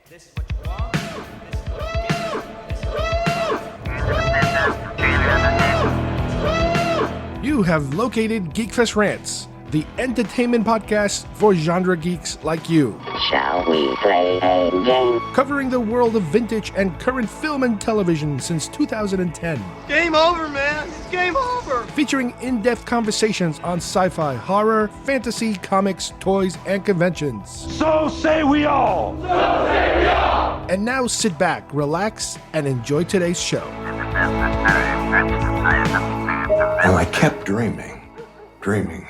This is what you want. This is what you get. This is what you You have located GeekFest Rants, the entertainment podcast for genre geeks like you. Shall we play a game? Covering the world of vintage and current film and television since 2010. Game over, man. It's game over. Featuring in-depth conversations on sci-fi, horror, fantasy, comics, toys, and conventions. So say we all. So say we all. And now sit back, relax, and enjoy today's show. And I kept dreaming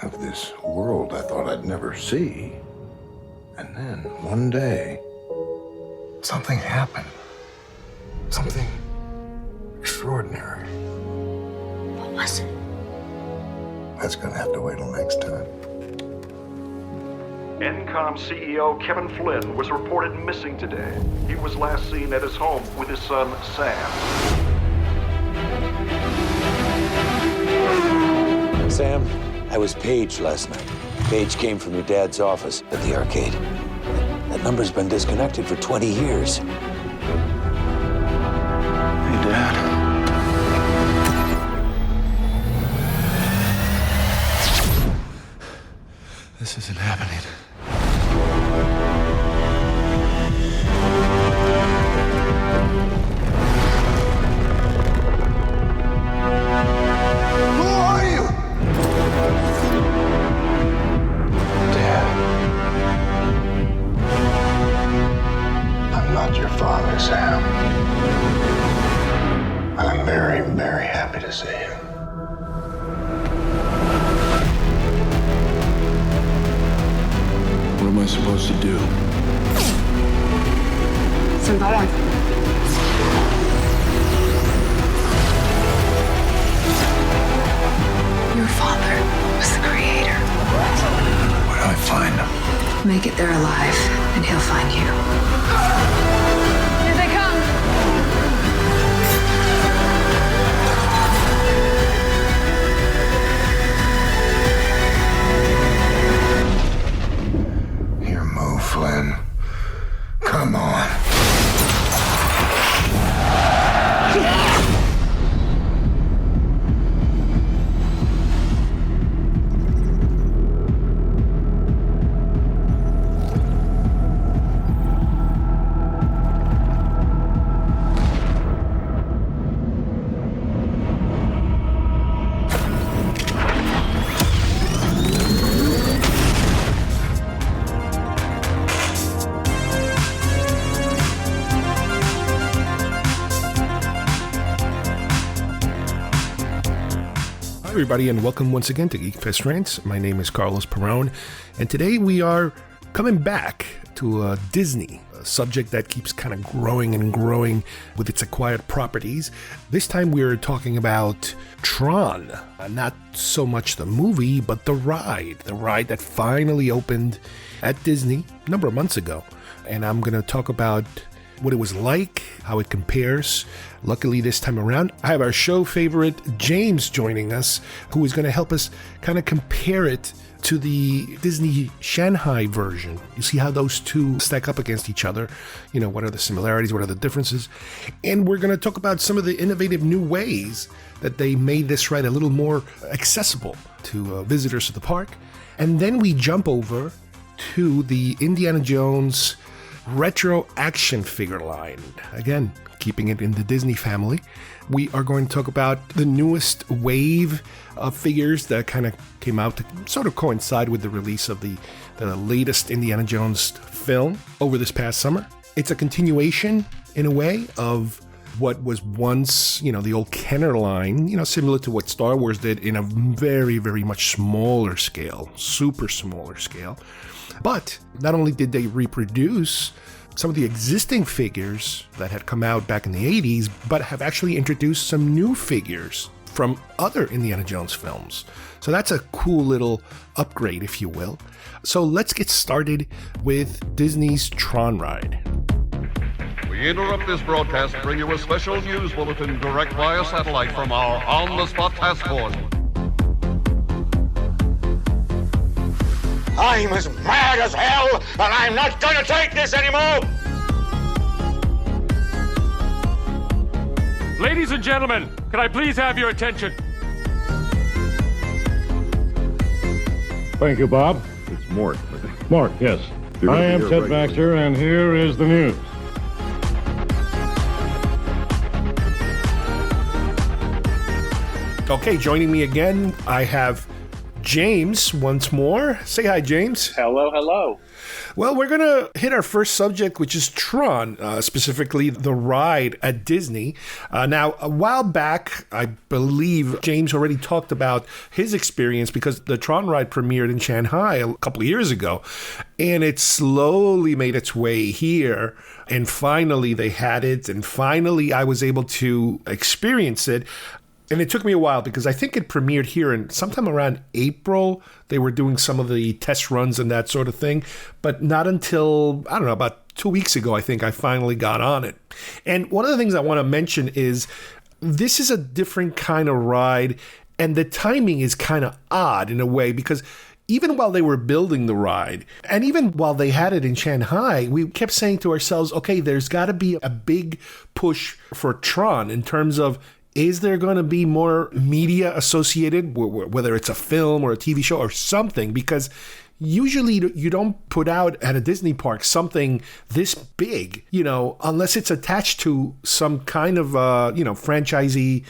of this world I thought I'd never see. And then, one day, something happened. Something extraordinary. What was it? That's gonna have to wait till next time. ENCOM CEO Kevin Flynn was reported missing today. He was last seen at his home with his son, Sam. Sam, I was paged last night. Page came from your dad's office at the arcade. That number's been disconnected for 20 years. Hey, Dad. This isn't happening. Who are you? Dad. I'm not your father, Sam. I'm very, very happy to see you. What am I supposed to do? Your father was the creator. Where do I find him? Make it there alive, and he'll find you. Here they come! Your move, Flynn. Come on. Hi, everybody, and welcome once again to GeekFest Rants. My name is Carlos Perone, and today we are coming back to Disney, a subject that keeps kind of growing and growing with its acquired properties. This time we're talking about Tron. Not so much the movie, but the ride that finally opened at Disney a number of months ago. And I'm going to talk about what it was like, how it compares. Luckily this time around, I have our show favorite James joining us, who is going to help us kind of compare it to the Disney Shanghai version. You see how those two stack up against each other. You know, what are the similarities, what are the differences? And we're going to talk about some of the innovative new ways that they made this ride a little more accessible to visitors to the park. And then we jump over to the Indiana Jones retro action figure line. Again, keeping it in the Disney family. We are going to talk about the newest wave of figures that kind of came out to sort of coincide with the release of the latest Indiana Jones film over this past summer. It's a continuation, in a way, of what was once, the old Kenner line, similar to what Star Wars did in a very, very much smaller scale, super smaller scale. But not only did they reproduce some of the existing figures that had come out back in the 80s, but have actually introduced some new figures from other Indiana Jones films. So that's a cool little upgrade, if you will. So let's get started with Disney's Tron ride. We interrupt this broadcast to bring you a special news bulletin direct via satellite from our on-the-spot task force. I'm as mad as hell, and I'm not gonna take this anymore! Ladies and gentlemen, can I please have your attention? Thank you, Bob. It's Mort. Mark, yes. I am Ted Baxter, and here is the news. Okay, joining me again, I have James once more. Say hi, James. Hello, hello. Well, we're going to hit our first subject, which is Tron, specifically the ride at Disney. Now, a while back, I believe James already talked about his experience because the Tron ride premiered in Shanghai a couple of years ago, and it slowly made its way here. And finally, they had it, and finally, I was able to experience it. And it took me a while because I think it premiered here in sometime around April. They were doing some of the test runs and that sort of thing. But not until, I don't know, about 2 weeks ago, I think I finally got on it. And one of the things I want to mention is this is a different kind of ride. And the timing is kind of odd in a way because even while they were building the ride, and even while they had it in Shanghai, we kept saying to ourselves, okay, there's got to be a big push for Tron in terms of, is there going to be more media associated, whether it's a film or a TV show or something? Because usually you don't put out at a Disney park something this big, unless it's attached to some kind of, franchisee,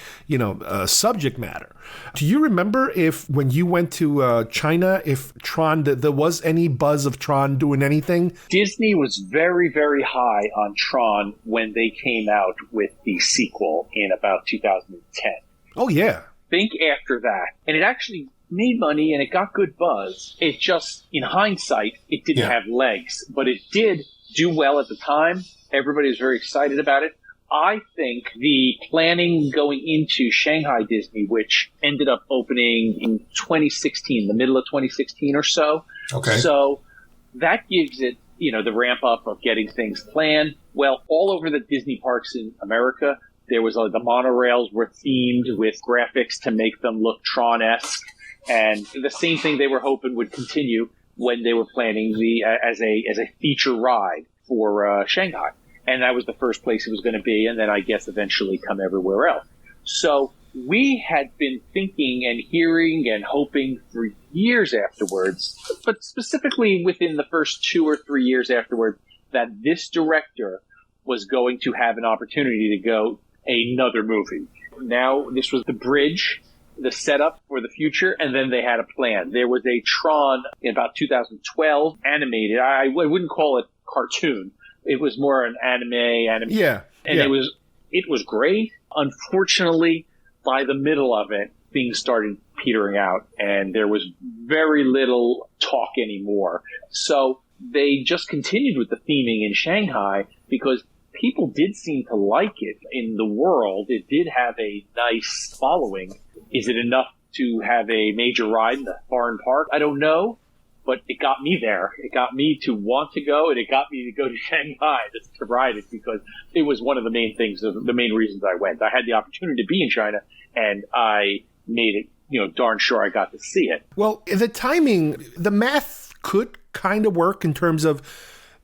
subject matter. Do you remember if when you went to China, if Tron, there was any buzz of Tron doing anything? Disney was very, very high on Tron when they came out with the sequel in about 2010. Oh, yeah. Think after that. And it actually made money and it got good buzz. It just, in hindsight, it didn't have legs. But it did do well at the time. Everybody was very excited about it. I think the planning going into Shanghai Disney, which ended up opening in 2016, the middle of 2016 or so. Okay. So that gives it, the ramp up of getting things planned. Well, all over the Disney parks in America, there was the monorails were themed with graphics to make them look Tron-esque. And the same thing they were hoping would continue when they were planning as a feature ride for Shanghai. And that was the first place it was going to be, and then I guess eventually come everywhere else. So we had been thinking and hearing and hoping for years afterwards, but specifically within the first 2 or 3 years afterwards, that this director was going to have an opportunity to go another movie. Now, this was the bridge, the setup for the future, and then they had a plan. There was a Tron in about 2012, animated. I wouldn't call it cartoon. It was more an anime. Yeah. And it was great. Unfortunately, by the middle of it, things started petering out, and there was very little talk anymore. So they just continued with the theming in Shanghai because people did seem to like it in the world. It did have a nice following. Is it enough to have a major ride in the foreign park? I don't know, but it got me there. It got me to want to go, and it got me to go to Shanghai to ride it because it was one of the main things, the main reasons I went. I had the opportunity to be in China, and I made it, darn sure I got to see it. Well, the timing, the math could kind of work in terms of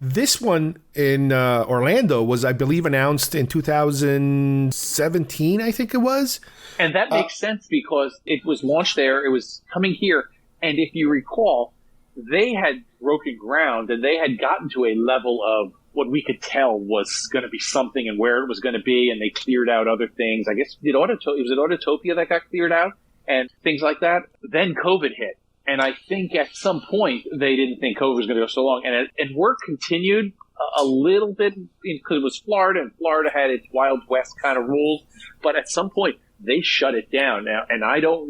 this one in Orlando was, I believe, announced in 2017, I think it was. And that makes sense because it was launched there. It was coming here. And if you recall, they had broken ground and they had gotten to a level of what we could tell was going to be something and where it was going to be. And they cleared out other things. I guess it was Autotopia that got cleared out and things like that. Then COVID hit. And I think at some point they didn't think COVID was going to go so long. And work continued a little bit because it was Florida, and Florida had its Wild West kind of rules. But at some point they shut it down now. And I don't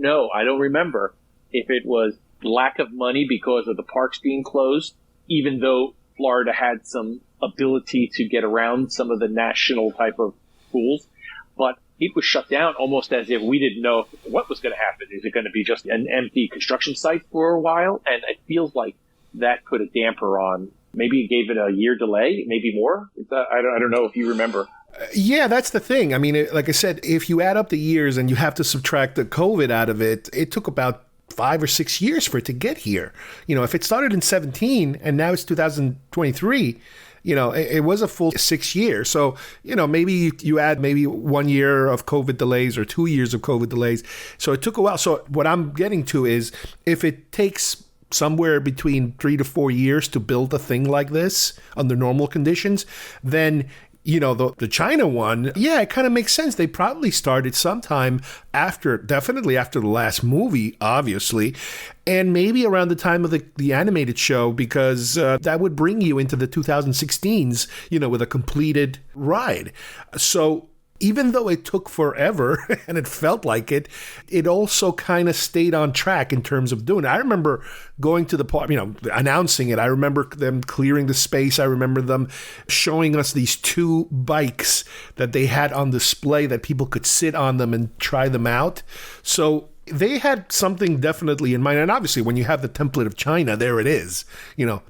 remember if it was lack of money because of the parks being closed, even though Florida had some ability to get around some of the national type of rules. But it was shut down almost as if we didn't know what was going to happen. Is it going to be just an empty construction site for a while? And it feels like that put a damper on. Maybe it gave it a year delay, maybe more. I don't know if you remember. Yeah, that's the thing. I mean, like I said, if you add up the years and you have to subtract the COVID out of it, it took about 5 or 6 years for it to get here. If it started in 17 and now it's 2023, it was a full 6 years. So, maybe you add maybe 1 year of COVID delays or 2 years of COVID delays. So it took a while. So what I'm getting to is if it takes somewhere between 3 to 4 years to build a thing like this under normal conditions, then the China one, it kind of makes sense. They probably started sometime definitely after the last movie, obviously, and maybe around the time of the animated show, because that would bring you into the 2016s, with a completed ride. So even though it took forever and it felt like it also kind of stayed on track in terms of doing it. I remember going to the park, announcing it. I remember them clearing the space. I remember them showing us these 2 bikes that they had on display that people could sit on them and try them out. So they had something definitely in mind. And obviously, when you have the template of China, there it is.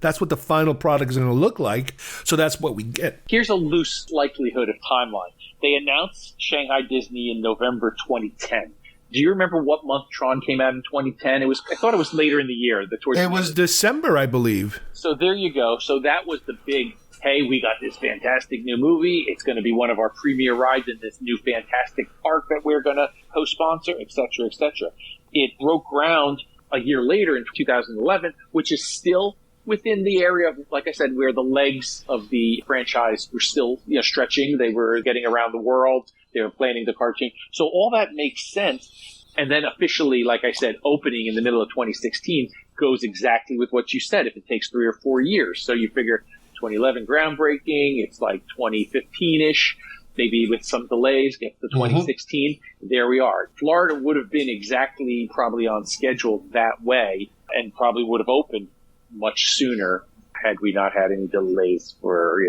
That's what the final product is going to look like. So that's what we get. Here's a loose likelihood of timeline. They announced Shanghai Disney in November 2010. Do you remember what month Tron came out in 2010? I thought it was later in the year. It was December, I believe. So there you go. So that was the big, hey, we got this fantastic new movie. It's going to be one of our premier rides in this new fantastic park that we're going to co-sponsor, et cetera, et cetera. It broke ground a year later in 2011, which is still within the area of, like I said, where the legs of the franchise were still stretching. They were getting around the world. They were planning the cartoon. So all that makes sense. And then officially, like I said, opening in the middle of 2016 goes exactly with what you said, if it takes 3 or 4 years. So you figure 2011 groundbreaking, it's like 2015-ish, maybe with some delays, get to 2016. There we are. Florida would have been exactly probably on schedule that way and probably would have opened much sooner had we not had any delays for,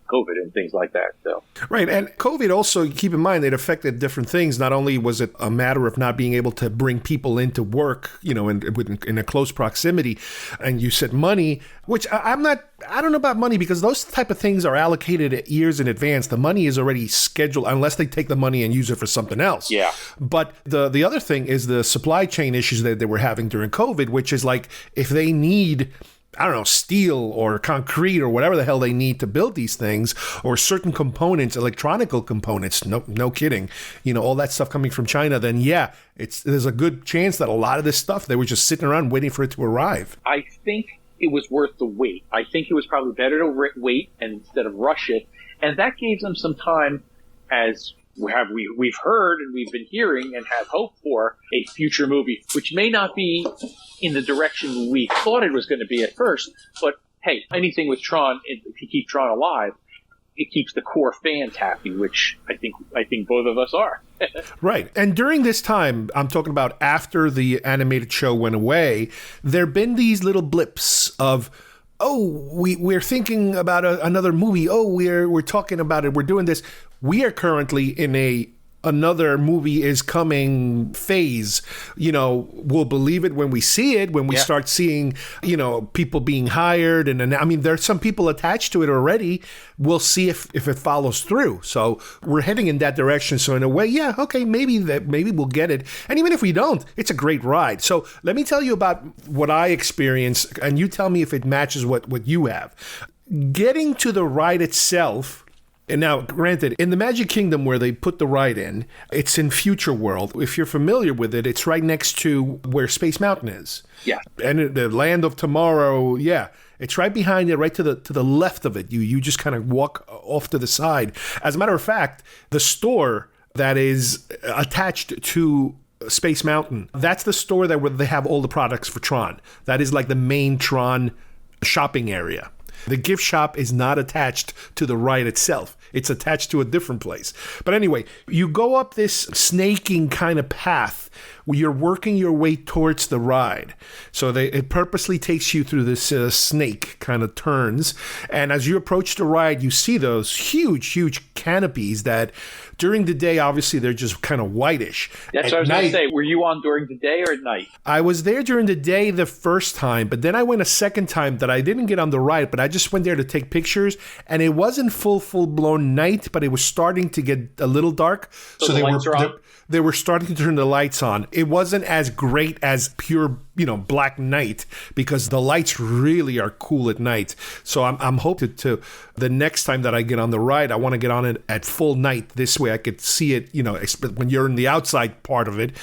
COVID and things like that. So. Right. And COVID also, keep in mind, it affected different things. Not only was it a matter of not being able to bring people into work, in a close proximity. And you said money, which I don't know about money, because those type of things are allocated years in advance. The money is already scheduled unless they take the money and use it for something else. Yeah. But the other thing is the supply chain issues that they were having during COVID, which is like if they need, I don't know, steel or concrete or whatever the hell they need to build these things, or certain components, electronical components, no kidding, all that stuff coming from China, then there's a good chance that a lot of this stuff, they were just sitting around waiting for it to arrive. I think it was worth the wait. I think it was probably better to wait instead of rush it. And that gave them some time, as we've heard and we've been hearing and have hope for a future movie, which may not be in the direction we thought it was going to be at first. But hey, anything with Tron, if you keep Tron alive, it keeps the core fans happy, which I think both of us are. Right. And during this time, I'm talking about after the animated show went away, there've been these little blips of, we're thinking about another movie. We're talking about it. We're doing this. We are currently in another movie is coming phase. We'll believe it when we see it, when we start seeing, people being hired. And I mean, there's some people attached to it already. We'll see if it follows through. So we're heading in that direction. So in a way, maybe we'll get it. And even if we don't, it's a great ride. So let me tell you about what I experienced, and you tell me if it matches what you have. Getting to the ride itself. And now, granted, in the Magic Kingdom where they put the ride in, it's in Future World. If you're familiar with it, it's right next to where Space Mountain is. Yeah. And the Land of Tomorrow, it's right behind it, right to the left of it. You just kind of walk off to the side. As a matter of fact, the store that is attached to Space Mountain, that's the store where they have all the products for Tron. That is like the main Tron shopping area. The gift shop is not attached to the ride itself. It's attached to a different place. But anyway, you go up this snaking kind of path where you're working your way towards the ride. So it purposely takes you through this snake kind of turns. And as you approach the ride, you see those huge canopies that during the day, obviously, they're just kind of whitish. That's what I was going to say. Were you on during the day or at night? I was there during the day the first time, but then I went a second time that I didn't get on the ride, but I just went there to take pictures, and it wasn't full-blown night, but it was starting to get a little dark. So the lights are on? They were starting to turn the lights on. It wasn't as great as pure, black night, because the lights really are cool at night. So I'm hoping to the next time that I get on the ride, I want to get on it at full night. This way I could see it, when you're in the outside part of it,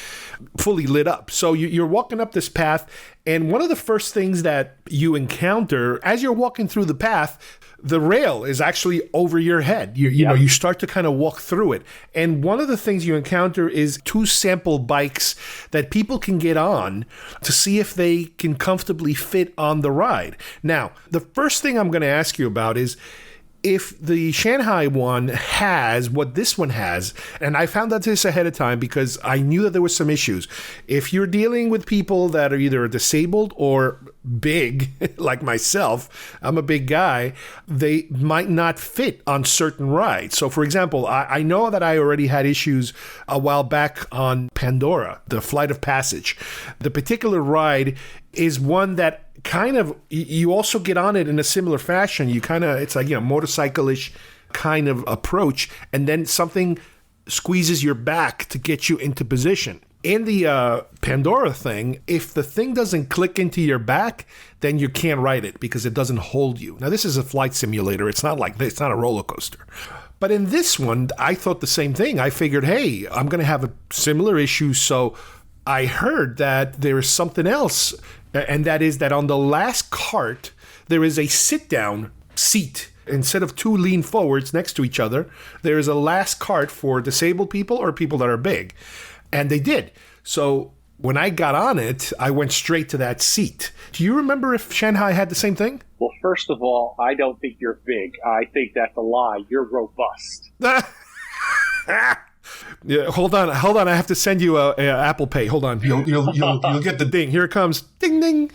fully lit up. So you're walking up this path, and one of the first things that you encounter as you're walking through the path, the rail is actually over your head. You start to kind of walk through it. And one of the things you encounter is 2 sample bikes that people can get on to see if they can comfortably fit on the ride. Now, the first thing I'm going to ask you about is if the Shanghai one has what this one has, and I found out this ahead of time because I knew that there were some issues. If you're dealing with people that are either disabled or big, like myself, I'm a big guy, they might not fit on certain rides. So, for example, I know that I already had issues a while back on Pandora, the Flight of Passage. The particular ride is one that kind of, you also get on it in a similar fashion. You kind of, it's like, motorcycle-ish kind of approach, and then something squeezes your back to get you into position. In the Pandora thing, if the thing doesn't click into your back, then you can't ride it because it doesn't hold you. Now, this is a flight simulator. It's not like this. It's not a roller coaster. But in this one, I thought the same thing. I figured, hey, I'm going to have a similar issue. So I heard that there is something else, and that is that on the last cart, there is a sit-down seat. Instead of 2 lean forwards next to each other, there is a last cart for disabled people or people that are big. And they did. So when I got on it, I went straight to that seat. Do you remember if Shanghai had the same thing? Well, first of all, I don't think you're big. I think that's a lie. You're robust. Yeah, hold on. I have to send you a Apple Pay. Hold on. You'll get the ding. Here it comes. Ding, ding.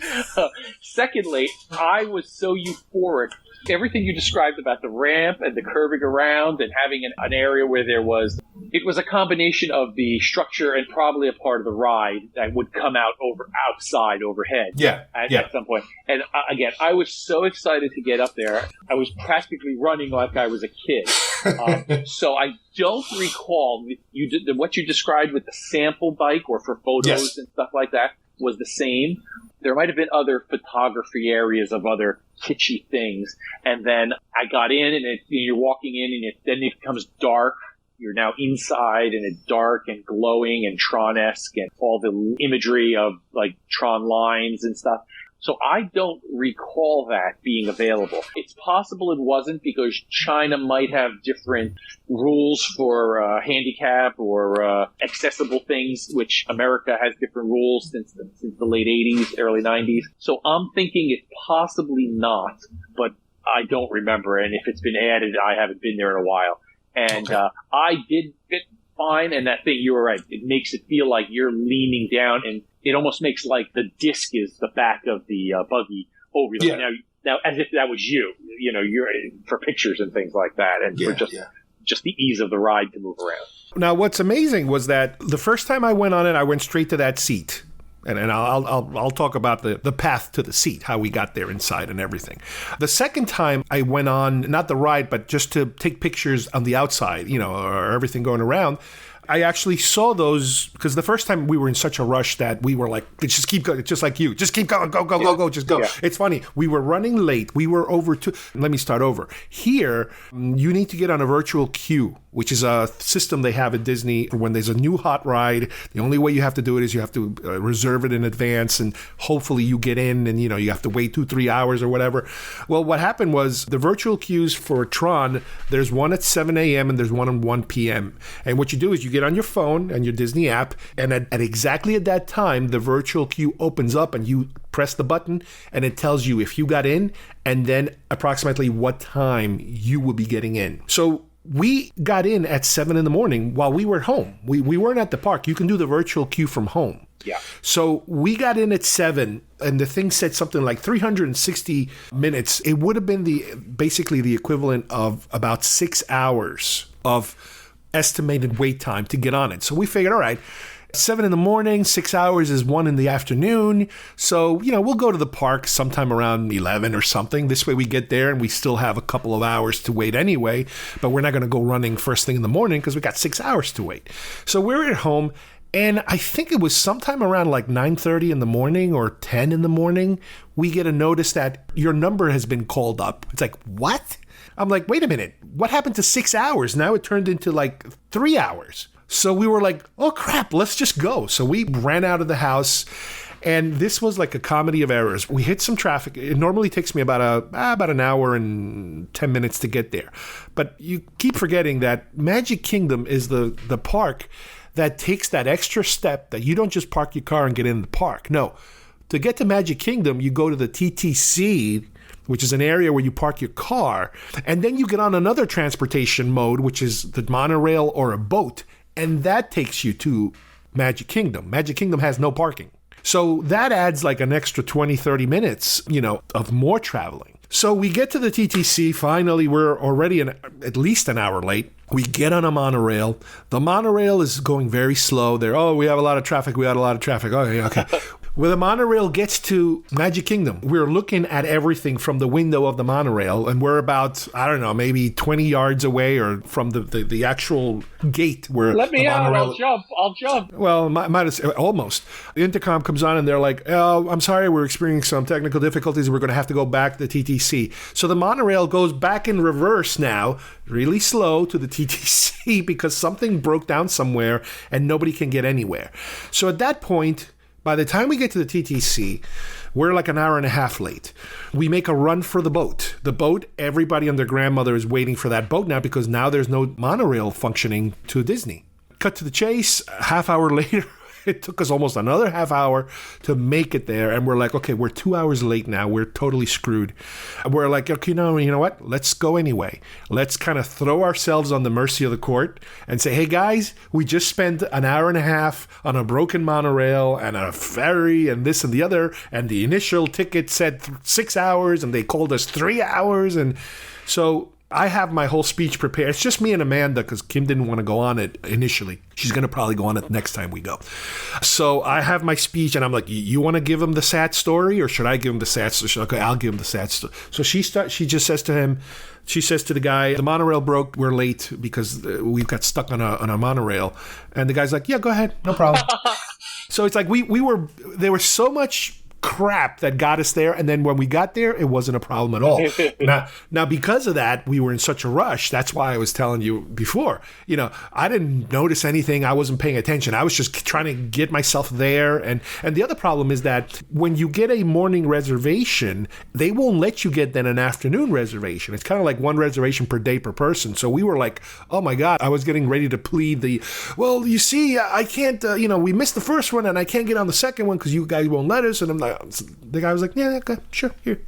Secondly, I was so euphoric. Everything you described about the ramp and the curving around and having an area where it was a combination of the structure and probably a part of the ride that would come out outside overhead. At some point. And again, I was so excited to get up there. I was practically running like I was a kid. So I don't recall what you described with the sample bike or for photos and stuff like that was the same. There might have been other photography areas of other kitschy things. And then I got in, and you're walking in, and then it becomes dark. You're now inside, and it's dark and glowing and Tron-esque and all the imagery of like Tron lines and stuff. So I don't recall that being available. It's possible it wasn't because China might have different rules for handicap or accessible things, which America has different rules since the late 80s, early 90s. So I'm thinking it's possibly not, but I don't remember. And if it's been added, I haven't been there in a while. And I did fit fine, and that thing, you were right. It makes it feel like you're leaning down, and it almost makes like the disc is the back of the buggy over you. Yeah. Now, as if that was you're for pictures and things like that, and for just the ease of the ride to move around. Now, what's amazing was that the first time I went on it, I went straight to that seat. And I'll talk about the path to the seat, how we got there inside and everything. The second time I went on, not the ride, but just to take pictures on the outside, or everything going around, I actually saw those, because the first time we were in such a rush that we were like, just keep going, just like you. Just keep going, go, just go. Yeah. It's funny. We were running late. We were over to, let me start over. Here, you need to get on a virtual queue, which is a system they have at Disney for when there's a new hot ride. The only way you have to do it is you have to reserve it in advance, and hopefully you get in, and you have to wait 2-3 hours or whatever. Well, what happened was the virtual queues for Tron, there's one at 7 a.m. and there's one at 1 p.m. And what you do is you get on your phone and your Disney app, and at exactly at that time, the virtual queue opens up and you press the button and it tells you if you got in and then approximately what time you will be getting in. So we got in at 7 in the morning while we were home. We weren't at the park. You can do the virtual queue from home. Yeah. So we got in at 7, and the thing said something like 360 minutes. It would have been basically the equivalent of about 6 hours of estimated wait time to get on it. So we figured, all right, 7 in the morning, 6 hours is 1 in the afternoon. So, we'll go to the park sometime around 11 or something. This way we get there and we still have a couple of hours to wait anyway. But we're not going to go running first thing in the morning because we got 6 hours to wait. So we're at home. And I think it was sometime around like 9:30 in the morning or 10 in the morning, we get a notice that your number has been called up. It's like, what? I'm like, wait a minute. What happened to 6 hours? Now it turned into like 3 hours. So we were like, oh, crap, let's just go. So we ran out of the house. And this was like a comedy of errors. We hit some traffic. It normally takes me about an hour and 10 minutes to get there. But you keep forgetting that Magic Kingdom is the park that takes that extra step that you don't just park your car and get in the park. No, to get to Magic Kingdom, you go to the TTC, which is an area where you park your car, and then you get on another transportation mode, which is the monorail or a boat, and that takes you to Magic Kingdom. Magic Kingdom has no parking. So that adds like an extra 20, 30 minutes, of more traveling. So we get to the TTC. Finally, we're already at least an hour late. We get on a monorail. The monorail is going very slow. We have a lot of traffic. Okay. When the monorail gets to Magic Kingdom, we're looking at everything from the window of the monorail, and we're about, I don't know, maybe 20 yards away or from the actual gate where Let me out, monorail... I'll jump. Well, almost. The intercom comes on and they're like, oh, I'm sorry, we're experiencing some technical difficulties. We're going to have to go back to the TTC. So the monorail goes back in reverse now, really slow to the TTC because something broke down somewhere and nobody can get anywhere. So at that point, by the time we get to the TTC, we're like an hour and a half late. We make a run for the boat. The boat, everybody and their grandmother is waiting for that boat now because now there's no monorail functioning to Disney. Cut to the chase, a half hour later, it took us almost another half hour to make it there. And we're like, okay, we're 2 hours late now. We're totally screwed. And we're like, okay, no, you know what? Let's go anyway. Let's kind of throw ourselves on the mercy of the court and say, hey, guys, we just spent an hour and a half on a broken monorail and a ferry and this and the other. And the initial ticket said 6 hours and they called us 3 hours. And so I have my whole speech prepared. It's just me and Amanda because Kim didn't want to go on it initially. She's going to probably go on it next time we go. So I have my speech and I'm like, you want to give him the sad story or should I give him the sad story? Okay, I'll give him the sad story. So she just says to him, she says to the guy, the monorail broke. We're late because we got stuck on a monorail. And the guy's like, yeah, go ahead. No problem. So it's like there was so much crap that got us there, and then when we got there, it wasn't a problem at all. Now, because of that, we were in such a rush. That's why I was telling you before. I didn't notice anything. I wasn't paying attention. I was just trying to get myself there. And the other problem is that when you get a morning reservation, they won't let you get then an afternoon reservation. It's kind of like one reservation per day per person. So we were like, oh my God, I was getting ready to plead well, you see, I can't, we missed the first one and I can't get on the second one because you guys won't let us. And I'm like, the guy was like, yeah, okay, sure, here,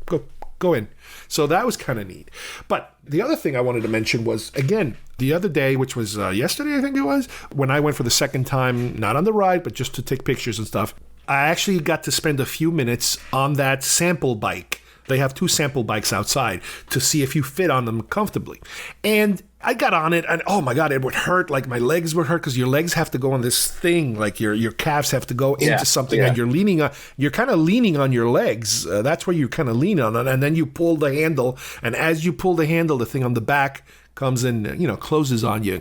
go in. So that was kind of neat. But the other thing I wanted to mention was, again, the other day, which was yesterday, I think it was, when I went for the second time, not on the ride, but just to take pictures and stuff, I actually got to spend a few minutes on that sample bike. They have 2 sample bikes outside to see if you fit on them comfortably. And I got on it and oh my God, it would hurt. Like my legs would hurt because your legs have to go on this thing. Like your calves have to go into something and you're kind of leaning on your legs. That's where you kind of lean on it. And then you pull the handle. And as you pull the handle, the thing on the back comes in, closes on you.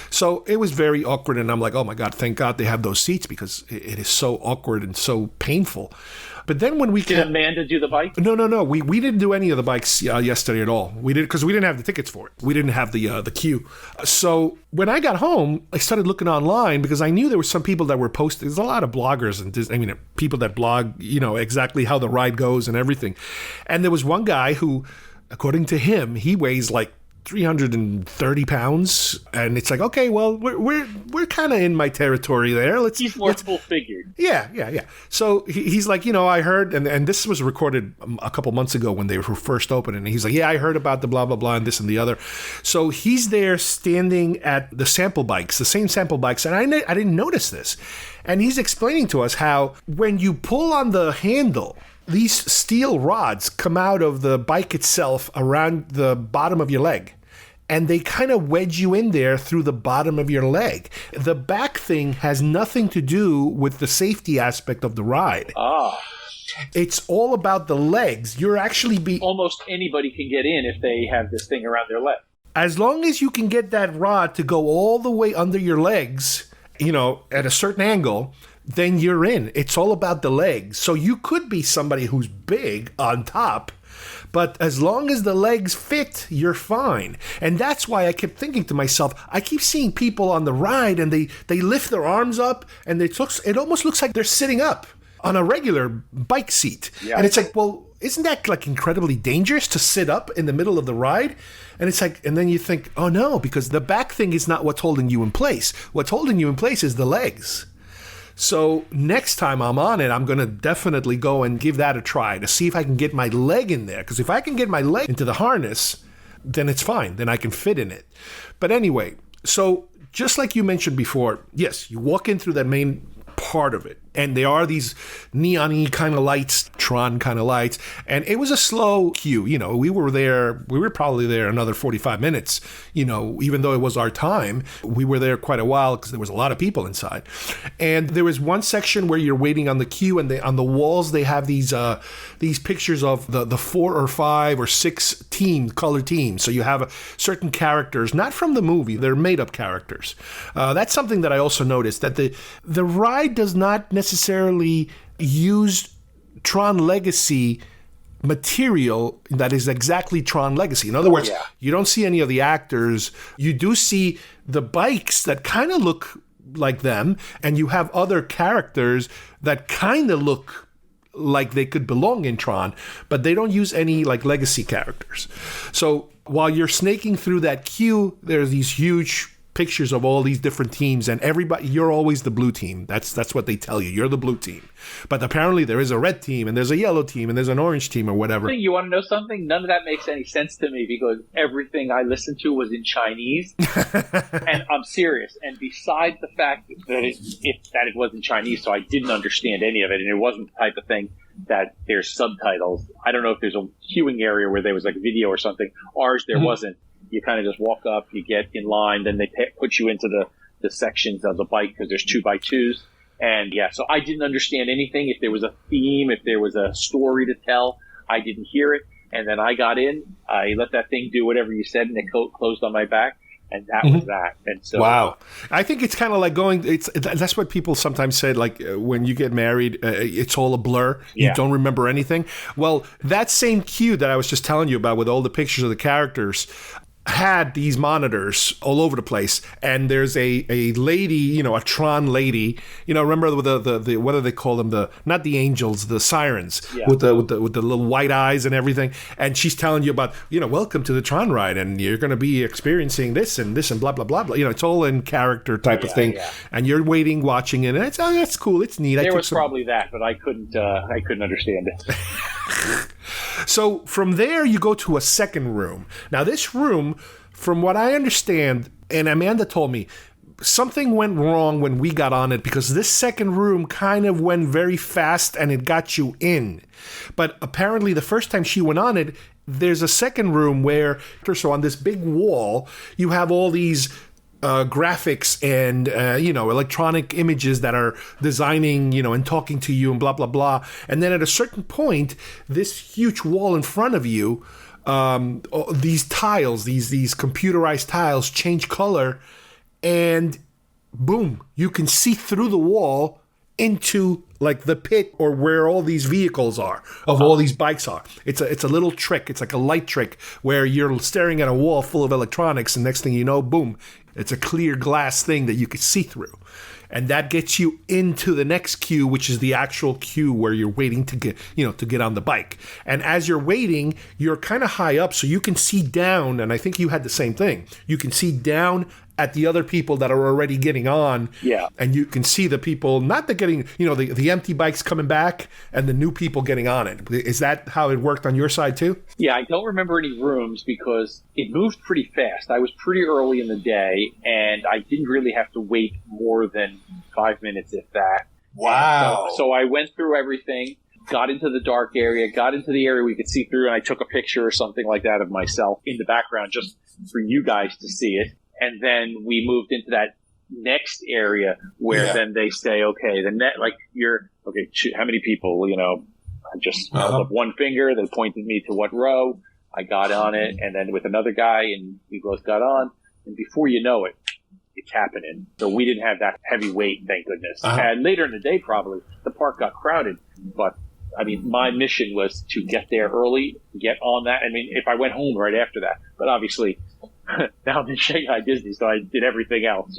So it was very awkward. And I'm like, oh my God, thank God they have those seats because it is so awkward and so painful. But then when we did Amanda do the bike? No. We didn't do any of the bikes yesterday at all. We did because we didn't have the tickets for it. We didn't have the queue. So when I got home, I started looking online because I knew there were some people that were posting. There's a lot of bloggers and people that blog, exactly how the ride goes and everything. And there was one guy who, according to him, he weighs like 330 pounds, and it's like, okay, well, we're kind of in my territory there. He's more full-figured. Yeah. So he's like, I heard, and this was recorded a couple months ago when they were first opening, and he's like, yeah, I heard about the blah, blah, blah, and this and the other. So he's there standing at the sample bikes, the same sample bikes, and I didn't notice this. And he's explaining to us how when you pull on the handle, these steel rods come out of the bike itself around the bottom of your leg. and they kind of wedge you in there through the bottom of your leg. The back thing has nothing to do with the safety aspect of the ride. It's all about the legs. You're actually almost anybody can get in if they have this thing around their leg. As long as you can get that rod to go all the way under your legs, at a certain angle, then you're in. It's all about the legs. So you could be somebody who's big on top, but as long as the legs fit, you're fine. And that's why I kept thinking to myself, I keep seeing people on the ride and they lift their arms up and it almost looks like they're sitting up on a regular bike seat. Yeah. And it's like, well, isn't that like incredibly dangerous to sit up in the middle of the ride? And it's like, and then you think, oh no, because the back thing is not what's holding you in place. What's holding you in place is the legs. So next time I'm on it, I'm going to definitely go and give that a try to see if I can get my leg in there. Because if I can get my leg into the harness, then it's fine. Then I can fit in it. But anyway, so just like you mentioned before, yes, you walk in through that main part of it. And there are these neon-y kind of lights, Tron kind of lights. And it was a slow queue. We were probably there another 45 minutes, even though it was our time. We were there quite a while because there was a lot of people inside. And there was one section where you're waiting on the queue, and on the walls they have these pictures of the 4 or 5 or 6 color teams. So you have certain characters, not from the movie, they're made-up characters. That's something that I also noticed, that the ride does not necessarily use Tron Legacy material that is exactly Tron Legacy. In other words, you don't see any of the actors. You do see the bikes that kind of look like them, and you have other characters that kind of look like they could belong in Tron, but they don't use any like legacy characters. So while you're snaking through that queue, there's these huge pictures of all these different teams, and everybody, you're always the blue team. That's what they tell you. You're the blue team. But apparently there is a red team, and there's a yellow team, and there's an orange team, or whatever. You want to know something? None of that makes any sense to me, because everything I listened to was in Chinese. And I'm serious. And besides the fact that it was in Chinese, so I didn't understand any of it, and it wasn't the type of thing that there's subtitles. I don't know if there's a queuing area where there was like video or something. Ours, there wasn't. You kind of just walk up, you get in line, then they put you into the sections of the bike because there's 2x2s. And so I didn't understand anything. If there was a theme, if there was a story to tell, I didn't hear it. And then I got in, I let that thing do whatever you said, and it closed on my back. And that was that. And so, wow. I think it's kind of like that's what people sometimes say, like when you get married, it's all a blur. You don't remember anything. Well, that same queue that I was just telling you about with all the pictures of the characters had these monitors all over the place, and there's a lady, a Tron lady, remember the what do they call them, not the angels, the sirens, with the little white eyes and everything, and she's telling you about, welcome to the Tron ride, and you're going to be experiencing this and blah blah blah blah. It's all in character type of thing, and you're waiting, watching it, and it's that's cool, it's neat. There was probably that, but I couldn't understand it. So from there, you go to a second room. Now, this room, from what I understand, and Amanda told me, something went wrong when we got on it, because this second room kind of went very fast and it got you in. But apparently the first time she went on it, there's a second room where, so on this big wall, you have all these graphics and, electronic images that are designing, and talking to you and blah, blah, blah. And then at a certain point, this huge wall in front of you, these tiles, these computerized tiles change color, and boom, you can see through the wall into like the pit or where all these vehicles are, of all these bikes are. It's a little trick. It's like a light trick where you're staring at a wall full of electronics, and next thing you know, boom, it's a clear glass thing that you can see through. And that gets you into the next queue, which is the actual queue where you're waiting to get on the bike. And as you're waiting, you're kind of high up, so you can see down, and I think you had the same thing. You can see down at the other people that are already getting on. Yeah. And you can see the people, not the getting, the empty bikes coming back and the new people getting on it. Is that how it worked on your side too? Yeah, I don't remember any rooms because it moved pretty fast. I was pretty early in the day, and I didn't really have to wait more than 5 minutes, if that. Wow. So I went through everything. got into the dark area, got into the area we could see through, and I took a picture or something like that of myself in the background just for you guys to see it. And then we moved into that next area where then they say, okay, how many people, I just held up one finger, they pointed me to what row, I got on it, and then with another guy, and we both got on, and before you know it, it's happening. So we didn't have that heavy weight, thank goodness. And later in the day, probably, the park got crowded. But, I mean, my mission was to get there early, get on that. I mean, if I went home right after that. But obviously, now I'm in Shanghai Disney, so I did everything else,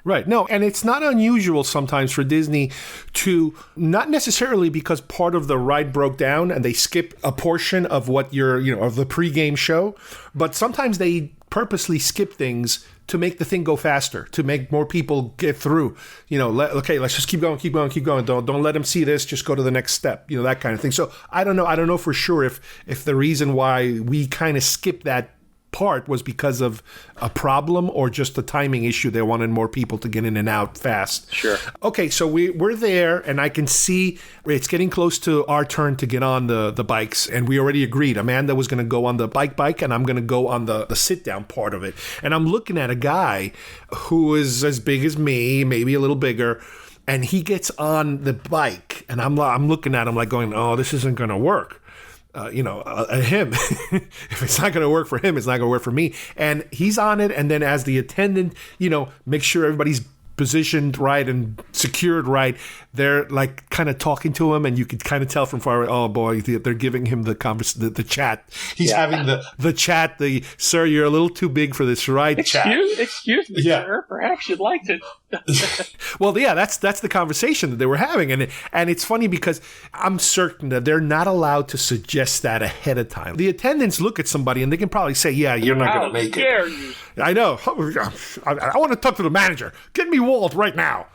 Right. No, and it's not unusual sometimes for Disney to, not necessarily because part of the ride broke down and they skip a portion of what of the pregame show, but sometimes they purposely skip things to make the thing go faster, to make more people get through. Let's just keep going. Don't let them see this. Just go to the next step. That kind of thing. So I don't know for sure if the reason why we kind of skip that part was because of a problem or just a timing issue. They wanted more people to get in and out fast. Sure. Okay, so we're there, and I can see it's getting close to our turn to get on the bikes, and we already agreed. Amanda was going to go on the bike, and I'm going to go on the sit-down part of it. And I'm looking at a guy who is as big as me, maybe a little bigger, and he gets on the bike, and I'm looking at him like going, oh, this isn't going to work. Him. If it's not going to work for him, it's not going to work for me. And he's on it. And then as the attendant, make sure everybody's positioned right and secured right, they're like kind of talking to him, and you could kind of tell from far away, oh boy, they're giving him the chat. He's having the chat, sir, you're a little too big for this ride chat. Excuse me, sir, perhaps you'd like to. Well, yeah, that's the conversation that they were having, and it's funny because I'm certain that they're not allowed to suggest that ahead of time. The attendants look at somebody and they can probably say, yeah, you're not going to make it. You. I know. I want to talk to the manager. Get me Walt right now.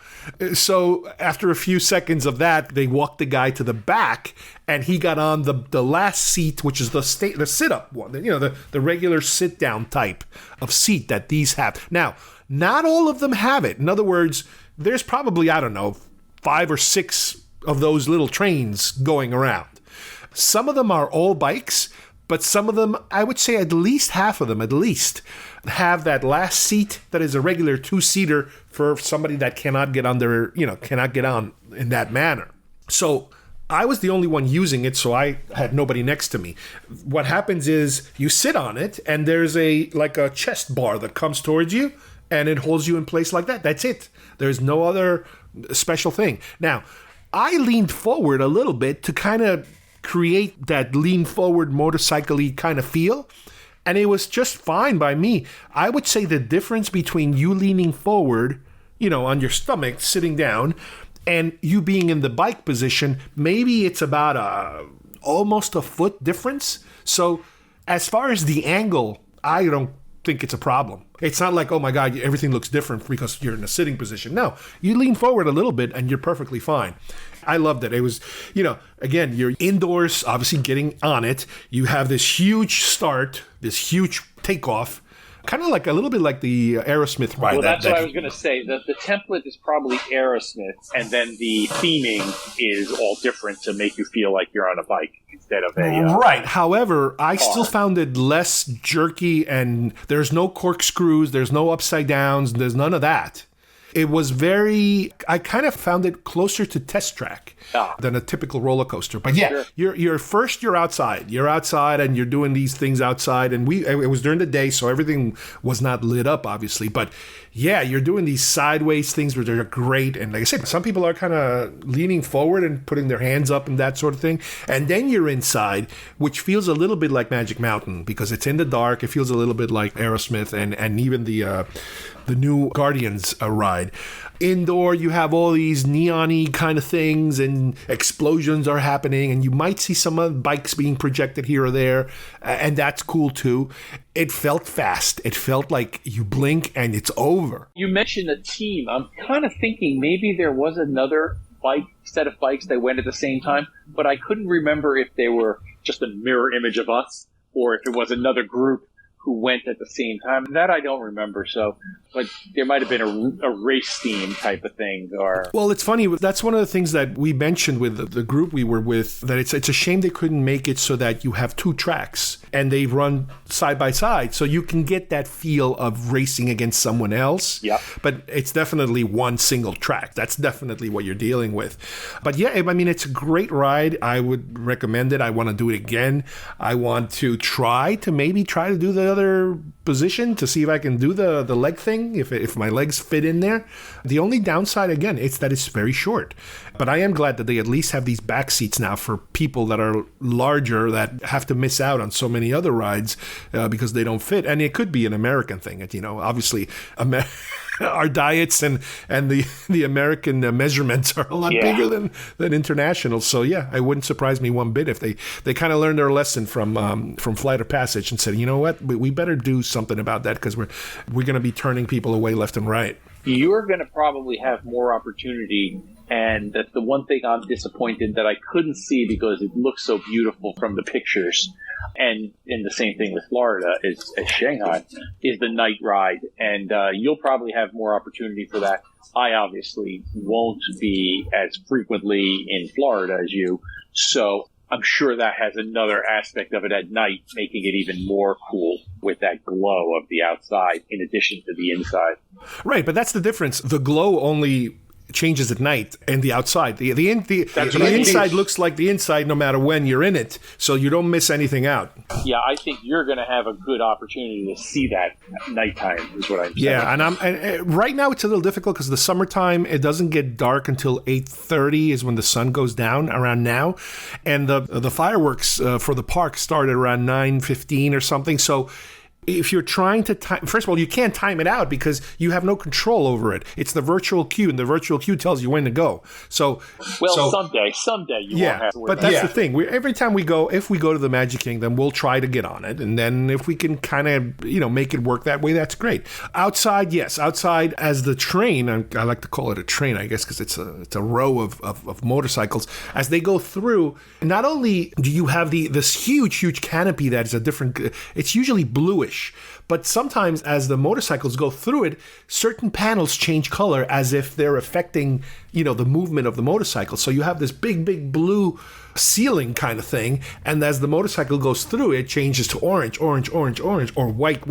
So after a few seconds of that, they walked the guy to the back, and he got on the last seat, which is the sit-up one, the regular sit-down type of seat that these have. Now, not all of them have it. In other words, there's probably, 5 or 6 of those little trains going around. Some of them are all bikes, but some of them, I would say at least half of them, have that last seat that is a regular 2-seater for somebody that cannot get on in that manner. So I was the only one using it, so I had nobody next to me. What happens is you sit on it, and there's a chest bar that comes towards you, and it holds you in place like that. That's it. There's no other special thing. Now, I leaned forward a little bit to kind of create that lean forward motorcycle-y kind of feel, and it was just fine by me. I would say the difference between you leaning forward, on your stomach, sitting down, and you being in the bike position, maybe it's about almost a foot difference. So as far as the angle, I don't think it's a problem. It's not like, oh my God, everything looks different because you're in a sitting position. No, you lean forward a little bit and you're perfectly fine. I loved it. It was, again, you're indoors, obviously getting on it. You have this huge start, this huge takeoff, kind of like a little bit like the Aerosmith ride. Well, that's what I was going to say. The template is probably Aerosmith, and then the theming is all different to make you feel like you're on a bike instead of a right. However, I still found it less jerky, and there's no corkscrews, there's no upside downs, there's none of that. It was I kind of found it closer to Test Track than a typical roller coaster. But yeah, sure. You're outside. You're outside and you're doing these things outside. And it was during the day, so everything was not lit up, obviously. But yeah, you're doing these sideways things where they're great. And like I said, some people are kind of leaning forward and putting their hands up and that sort of thing. And then you're inside, which feels a little bit like Magic Mountain because it's in the dark. It feels a little bit like Aerosmith and even the new Guardians ride. Indoor, you have all these neon-y kind of things and explosions are happening, and you might see some bikes being projected here or there, and that's cool too. It felt fast. It felt like you blink and it's over. You mentioned a team. I'm kind of thinking maybe there was another set of bikes that went at the same time, but I couldn't remember if they were just a mirror image of us or if it was another group who went at the same time. That I don't remember. So, but there might have been a race theme type of thing. Or well, it's funny. That's one of the things that we mentioned with the group we were with. That it's a shame they couldn't make it so that you have two tracks and they run side by side, so you can get that feel of racing against someone else. Yeah. But it's definitely one single track. That's definitely what you're dealing with. But yeah, I mean, it's a great ride. I would recommend it. I want to do it again. I want to try to do the other position to see if I can do the leg thing, if my legs fit in there. The only downside, again, it's that it's very short. But I am glad that they at least have these back seats now for people that are larger that have to miss out on so many other rides because they don't fit. And it could be an American thing. Obviously, our diets and the American measurements are a lot bigger than international. So yeah, it wouldn't surprise me one bit if they kind of learned their lesson from Flight of Passage and said, you know what, we better do something about that because we're going to be turning people away left and right. You're going to probably have more opportunity, and that's the one thing I'm disappointed that I couldn't see because it looks so beautiful from the pictures. And the same thing with Florida as Shanghai is the night ride, and you'll probably have more opportunity for that. I obviously won't be as frequently in Florida as you, so I'm sure that has another aspect of it at night, making it even more cool with that glow of the outside in addition to the inside. Right, but that's the difference. The glow only changes at night and the outside. The inside looks like the inside no matter when you're in it, so you don't miss anything out. Yeah, I think you're going to have a good opportunity to see that at nighttime is what I'm saying. Yeah, and right now it's a little difficult because the summertime, it doesn't get dark until 8:30 is when the sun goes down around now, and the fireworks for the park start at around 9:15 or something, so if you're trying to time, first of all, you can't time it out because you have no control over it. It's the virtual queue, and the virtual queue tells you when to go. Someday you won't have to worry. But that's the thing. Every time if we go to the Magic Kingdom, we'll try to get on it, and then if we can kind of make it work that way, that's great. Outside, yes, outside as the train. I like to call it a train, I guess, because it's a row of motorcycles as they go through. Not only do you have this huge canopy that is a different. It's usually bluish. But sometimes as the motorcycles go through it, certain panels change color as if they're affecting, the movement of the motorcycle. So you have this big blue ceiling kind of thing, and as the motorcycle goes through, it changes to orange, or white.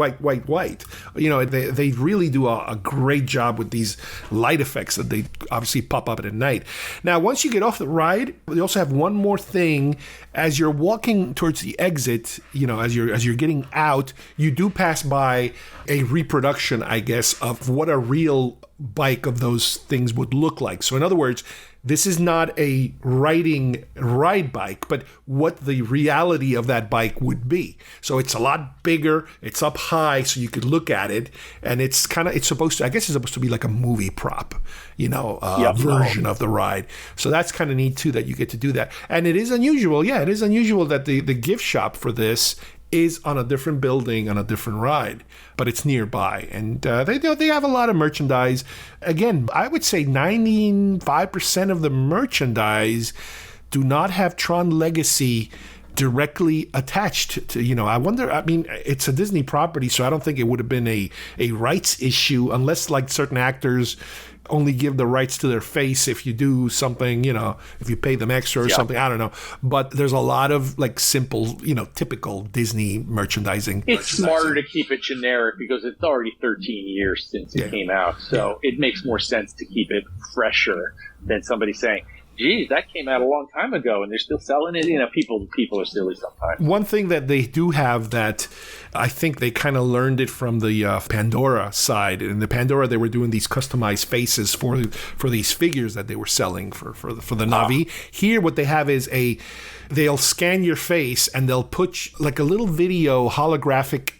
They really do a great job with these light effects that they obviously pop up at night. Now, once you get off the ride, they also have one more thing. As you're walking towards the exit, as you're getting out, you do pass by a reproduction, I guess, of what a real bike of those things would look like. So in other words, this is not a ride bike, but what the reality of that bike would be. So it's a lot bigger, it's up high so you could look at it, and it's supposed to be like a movie prop, version of the ride. So that's kind of neat too that you get to do that. And it is unusual, that the gift shop for this is on a different building, on a different ride, but it's nearby. And they have a lot of merchandise. Again, I would say 95% of the merchandise do not have Tron Legacy directly attached to, I wonder, it's a Disney property, so I don't think it would have been a rights issue unless like certain actors only give the rights to their face if you do something, if you pay them extra or something, I don't know. But there's a lot of like simple, typical Disney merchandising. It's smarter to keep it generic because it's already 13 years since it came out. So it makes more sense to keep it fresher than somebody saying, geez, that came out a long time ago and they're still selling it. People are silly sometimes. One thing that they do have that I think they kind of learned it from the Pandora side. In the Pandora, they were doing these customized faces for these figures that they were selling for the Na'vi. Here, what they have is they'll scan your face and they'll put like a little video holographic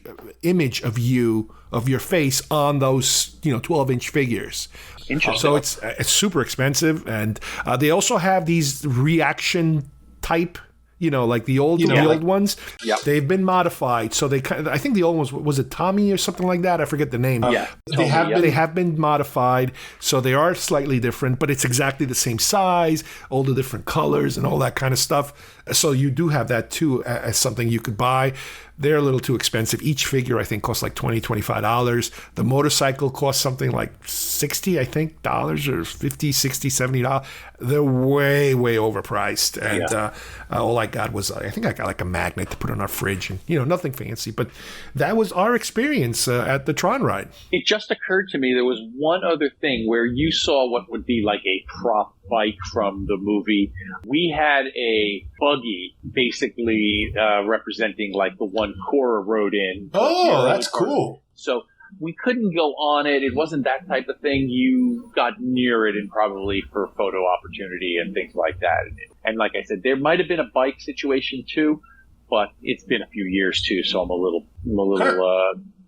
image of your face on those 12-inch figures. Interesting. So it's super expensive, and they also have these reaction type, like the old ones. Yeah. They've been modified, so I think the old ones, was it Tommy or something like that? I forget the name. Yeah, they have been modified, so they are slightly different, but it's exactly the same size, all the different colors and all that kind of stuff. So you do have that too as something you could buy. they're a little too expensive. Each figure, I think, costs like $20, $25. The motorcycle costs something like $60, I think, dollars, or $50, $60, $70. They're way, way overpriced. And all I got was, I think I got like a magnet to put on our fridge, and nothing fancy. But that was our experience at the Tron ride. It just occurred to me there was one other thing where you saw what would be like a prop bike from the movie. We had a buggy basically representing like the one Cora rode in. Oh, that's cool. So we couldn't go on it. It wasn't that type of thing. You got near it and probably for photo opportunity and things like that. And like I said, there might have been a bike situation too, but it's been a few years too, so I'm a little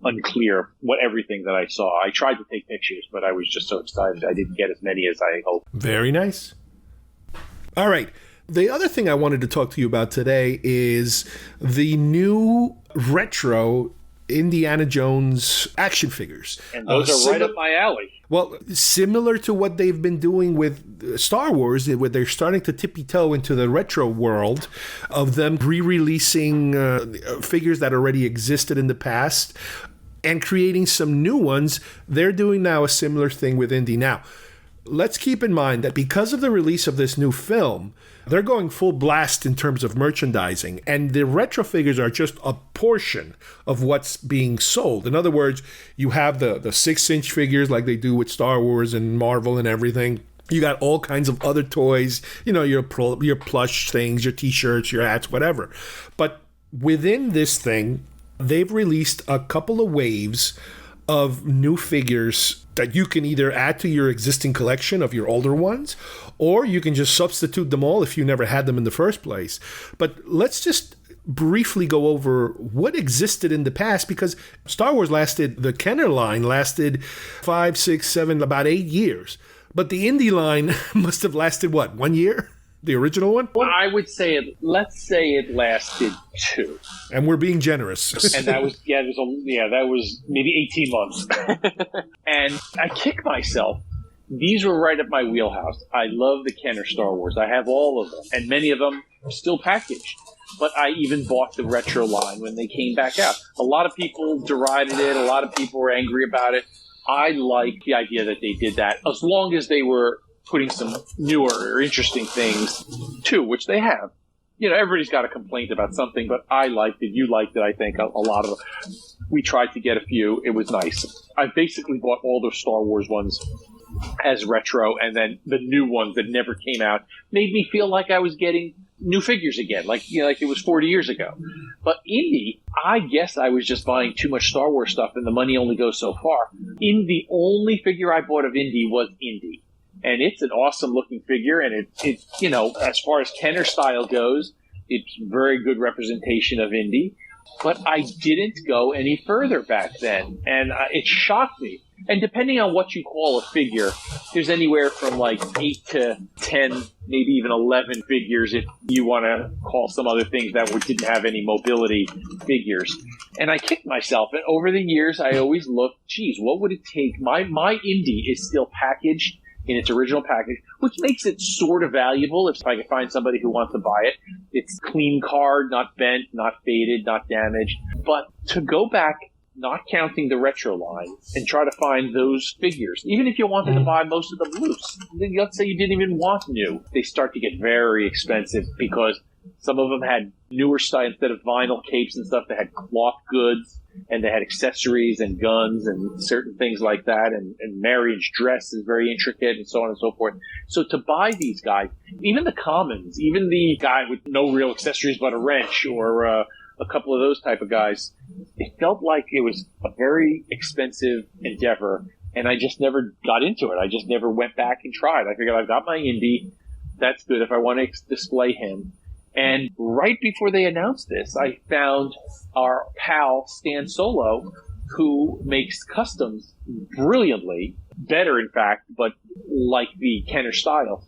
unclear what everything that I saw. I tried to take pictures, but I was just so excited I didn't get as many as I hoped. Very nice. All right. The other thing I wanted to talk to you about today is the new retro Indiana Jones action figures. And those are right up my alley. Well, similar to what they've been doing with Star Wars, where they're starting to tippy-toe into the retro world of them re-releasing figures that already existed in the past and creating some new ones. They're doing now a similar thing with Indy. Now, let's keep in mind that because of the release of this new film, they're going full blast in terms of merchandising, and the retro figures are just a portion of what's being sold. In other words, you have the 6-inch figures like they do with Star Wars and Marvel and everything. You got all kinds of other toys, your plush things, your t-shirts, your hats, whatever. But within this thing, they've released a couple of waves of new figures that you can either add to your existing collection of your older ones, or you can just substitute them all if you never had them in the first place. But let's just briefly go over what existed in the past, because Star Wars the Kenner line lasted 5, 6, 7, about 8 years. But the Indy line must have lasted, 1 year? The original one? I would say let's say it lasted 2. And we're being generous. And that was that was maybe 18 months. And I kick myself. These were right up my wheelhouse. I love the Kenner Star Wars. I have all of them, and many of them are still packaged. But I even bought the retro line when they came back out. A lot of people derided it. A lot of people were angry about it. I like the idea that they did that, as long as they were putting some newer or interesting things too, which they have. Everybody's got a complaint about something, but I liked it. You liked it, I think, a lot of them. We tried to get a few. It was nice. I basically bought all the Star Wars ones as retro, and then the new ones that never came out made me feel like I was getting new figures again, like it was 40 years ago. But Indy, I guess I was just buying too much Star Wars stuff, and the money only goes so far. The only figure I bought of Indy was Indy. And it's an awesome looking figure, and it as far as Kenner style goes, it's very good representation of Indy. But I didn't go any further back then, and it shocked me. And depending on what you call a figure, there's anywhere from like 8 to 10, maybe even 11 figures if you want to call some other things that didn't have any mobility figures. And I kicked myself. And over the years, I always looked, what would it take? My Indy is still packaged in its original package, which makes it sort of valuable if I can find somebody who wants to buy it. It's clean card, not bent, not faded, not damaged. But to go back, not counting the retro line, and try to find those figures, even if you wanted to buy most of them loose, let's say you didn't even want new, they start to get very expensive, because some of them had newer style. Instead of vinyl capes and stuff, they had cloth goods, and they had accessories and guns and certain things like that, and Marion's dress is very intricate, and so on and so forth. So to buy these guys, even the commons, even the guy with no real accessories but a wrench, or a couple of those type of guys, it felt like it was a very expensive endeavor, and I just never got into it. I just never went back and tried. I figured I've got my Indy, that's good if I want to display him. And right before they announced this, I found our pal Stan Solo, who makes customs brilliantly, better in fact, but like the Kenner style.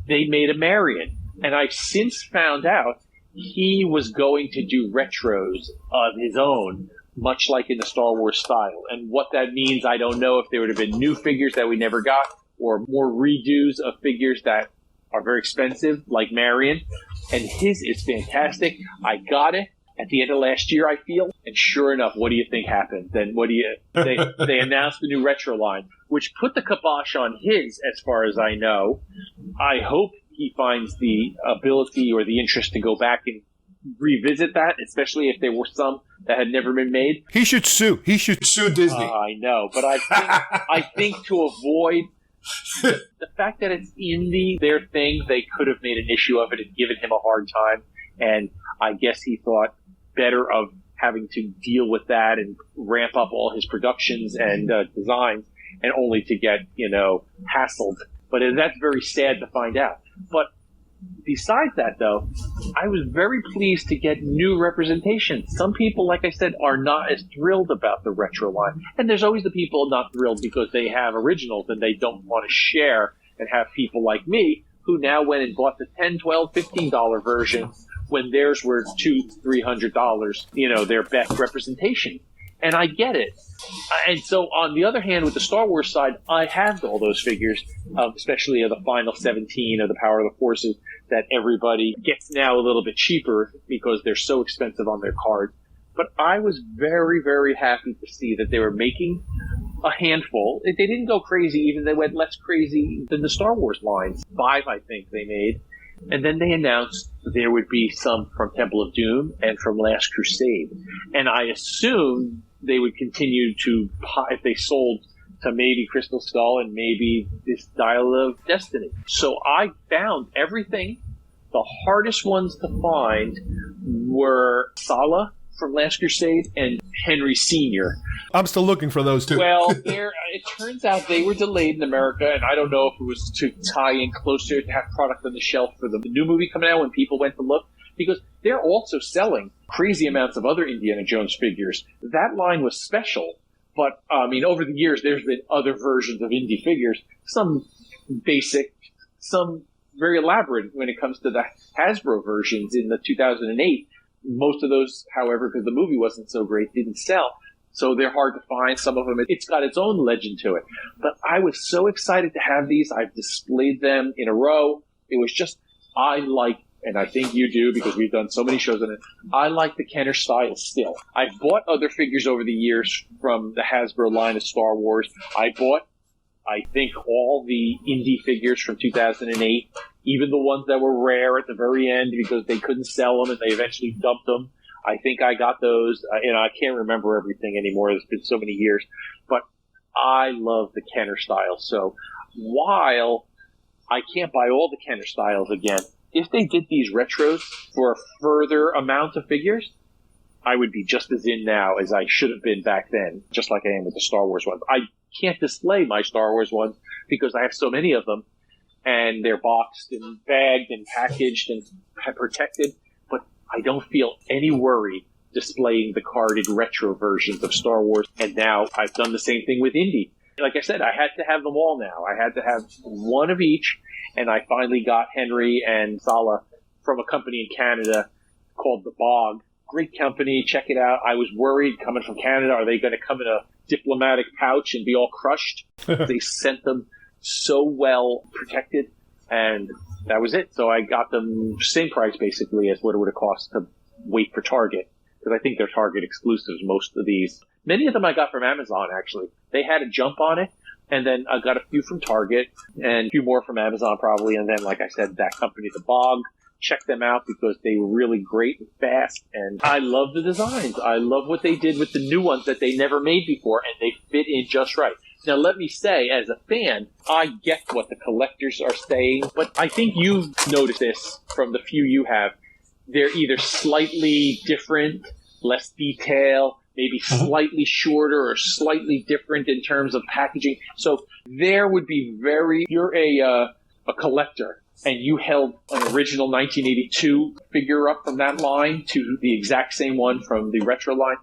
They made a Marion, and I've since found out he was going to do retros of his own, much like in the Star Wars style. And what that means, I don't know, if there would have been new figures that we never got, or more redos of figures that are very expensive, like Marion. And his is fantastic. I got it. at the end of last year, I feel. And sure enough, what do you think happened? Then they announced the new retro line, which put the kibosh on his, as far as I know. I hope he finds the ability or the interest to go back and revisit that, especially if there were some that had never been made. He should sue. He should sue Disney. I know, but I think to avoid the fact that it's in their thing, they could have made an issue of it and given him a hard time. And I guess he thought better of having to deal with that and ramp up all his productions and designs, and only to get, hassled. But that's very sad to find out. But besides that, though, I was very pleased to get new representation. Some people, like I said, are not as thrilled about the retro line. And there's always the people not thrilled because they have originals and they don't want to share, and have people like me who now went and bought the $10, $12, $15 version when theirs were $200-$300, their best representation. And I get it. And so, on the other hand, with the Star Wars side, I have all those figures, especially of the final 17 of the Power of the Forces, that everybody gets now a little bit cheaper because they're so expensive on their card. But I was very, very happy to see that they were making a handful. They didn't go crazy, even they went less crazy than the Star Wars lines. 5, I think, they made. And then they announced there would be some from Temple of Doom and from Last Crusade. And I assumed they would continue to, if they sold to maybe Crystal Skull and maybe this Dial of Destiny. So I found everything. The hardest ones to find were Sala from Last Crusade and Henry Sr. I'm still looking for those two. Well, it turns out they were delayed in America, and I don't know if it was to tie in closer to have product on the shelf for the new movie coming out when people went to look, because they're also selling crazy amounts of other Indiana Jones figures. That line was special, but, over the years, there's been other versions of indie figures, some basic, some very elaborate when it comes to the Hasbro versions in the 2008. Most of those, however, because the movie wasn't so great, didn't sell. So they're hard to find. Some of them, it's got its own legend to it. But I was so excited to have these. I've displayed them in a row. It was just, I like, and I think you do because we've done so many shows on it, I like the Kenner style still. I've bought other figures over the years from the Hasbro line of Star Wars. I bought, I think, all the indie figures from 2008, even the ones that were rare at the very end because they couldn't sell them and they eventually dumped them. I think I got those. I can't remember everything anymore. It's been so many years. But I love the Kenner style. So while I can't buy all the Kenner styles again, if they did these retros for a further amount of figures, I would be just as in now as I should have been back then, just like I am with the Star Wars ones. I can't display my Star Wars ones because I have so many of them, and they're boxed and bagged and packaged and protected. But I don't feel any worry displaying the carded retro versions of Star Wars. And now I've done the same thing with Indy. Like I said, I had to have them all now. I had to have one of each, and I finally got Henry and Sala from a company in Canada called The Bog. Great company. Check it out. I was worried coming from Canada. Are they going to come in a diplomatic pouch and be all crushed? They sent them so well protected, and that was it. So I got them same price basically as what it would have cost to wait for Target, because I think they're Target exclusives, most of these. Many of them I got from Amazon, actually. They had a jump on it, and then I got a few from Target and a few more from Amazon probably, and then, like I said, that company, The Bog. Check them out because they were really great and fast, and I love the designs. I love what they did with the new ones that they never made before, and they fit in just right. Now, let me say, as a fan, I get what the collectors are saying, but I think you've noticed this from the few you have. They're either slightly different, less detail, maybe slightly shorter or slightly different in terms of packaging. So there would be you're a collector, and you held an original 1982 figure up from that line to the exact same one from the retro line,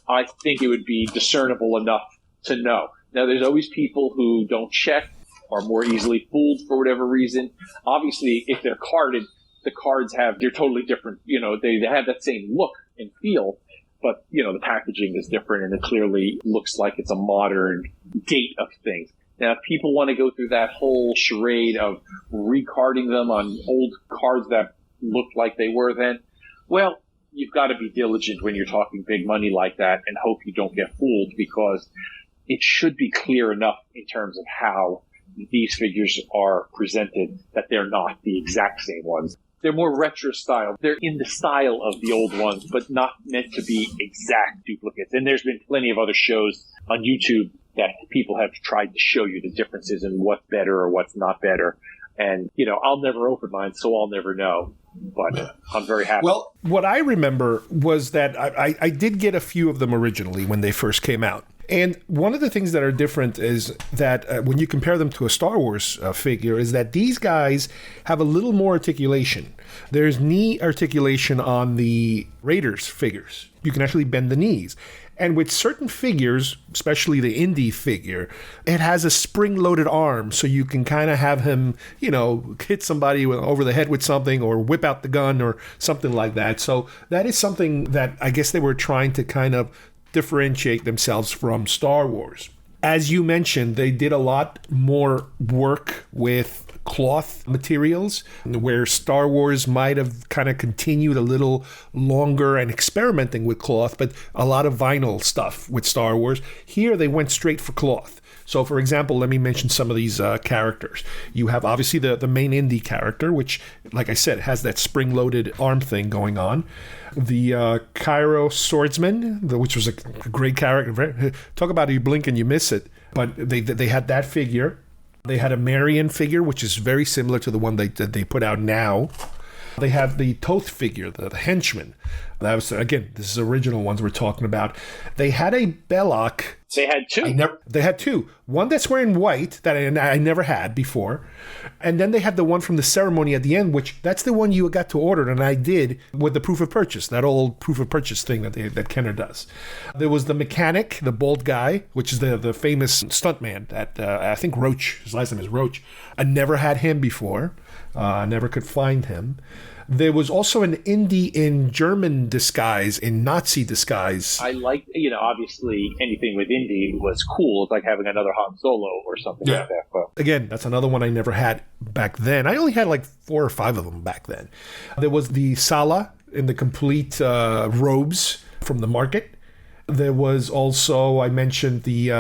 I think it would be discernible enough to know. Now, there's always people who don't check, are more easily fooled for whatever reason. Obviously, if they're carded, the cards they're totally different. They have that same look and feel, but, the packaging is different, and it clearly looks like it's a modern date of things. Now, if people want to go through that whole charade of recarding them on old cards that looked like they were then, well, you've got to be diligent when you're talking big money like that and hope you don't get fooled, because it should be clear enough in terms of how these figures are presented that they're not the exact same ones. They're more retro style. They're in the style of the old ones, but not meant to be exact duplicates. And there's been plenty of other shows on YouTube that people have tried to show you the differences in what's better or what's not better. And, I'll never open mine, so I'll never know. But I'm very happy. Well, what I remember was that I did get a few of them originally when they first came out. And one of the things that are different is that when you compare them to a Star Wars figure is that these guys have a little more articulation. There's knee articulation on the Raiders figures. You can actually bend the knees. And with certain figures, especially the Indy figure, it has a spring-loaded arm, so you can kind of have him, hit somebody over the head with something or whip out the gun or something like that. So that is something that I guess they were trying to kind of differentiate themselves from Star Wars. As you mentioned, they did a lot more work with cloth materials, where Star Wars might have kind of continued a little longer and experimenting with cloth, but a lot of vinyl stuff with Star Wars. Here they went straight for cloth. So, for example, let me mention some of these characters. You have obviously the main Indy character, which, like I said, has that spring-loaded arm thing going on. The Cairo swordsman, which was a great character. Talk about you blink and you miss it. But they had that figure. They had a Marion figure, which is very similar to the one that they put out now. They have the Toth figure, the henchman. That was, again, this is original ones we're talking about. They had a Belloc. They had two. They had two. One that's wearing white that I never had before. And then they had the one from the ceremony at the end, which that's the one you got to order, and I did with the proof of purchase, that old proof of purchase thing that Kenner does. There was the mechanic, the bald guy, which is the famous stuntman that I think Roach, his last name is Roach. I never had him before. I never could find him. There was also an Indy in German disguise, in Nazi disguise. I liked, obviously anything with Indy was cool. It's like having another Han Solo or something like that. But again, that's another one I never had back then. I only had like 4 or 5 of them back then. There was the Sala in the complete robes from the market. There was also, I mentioned the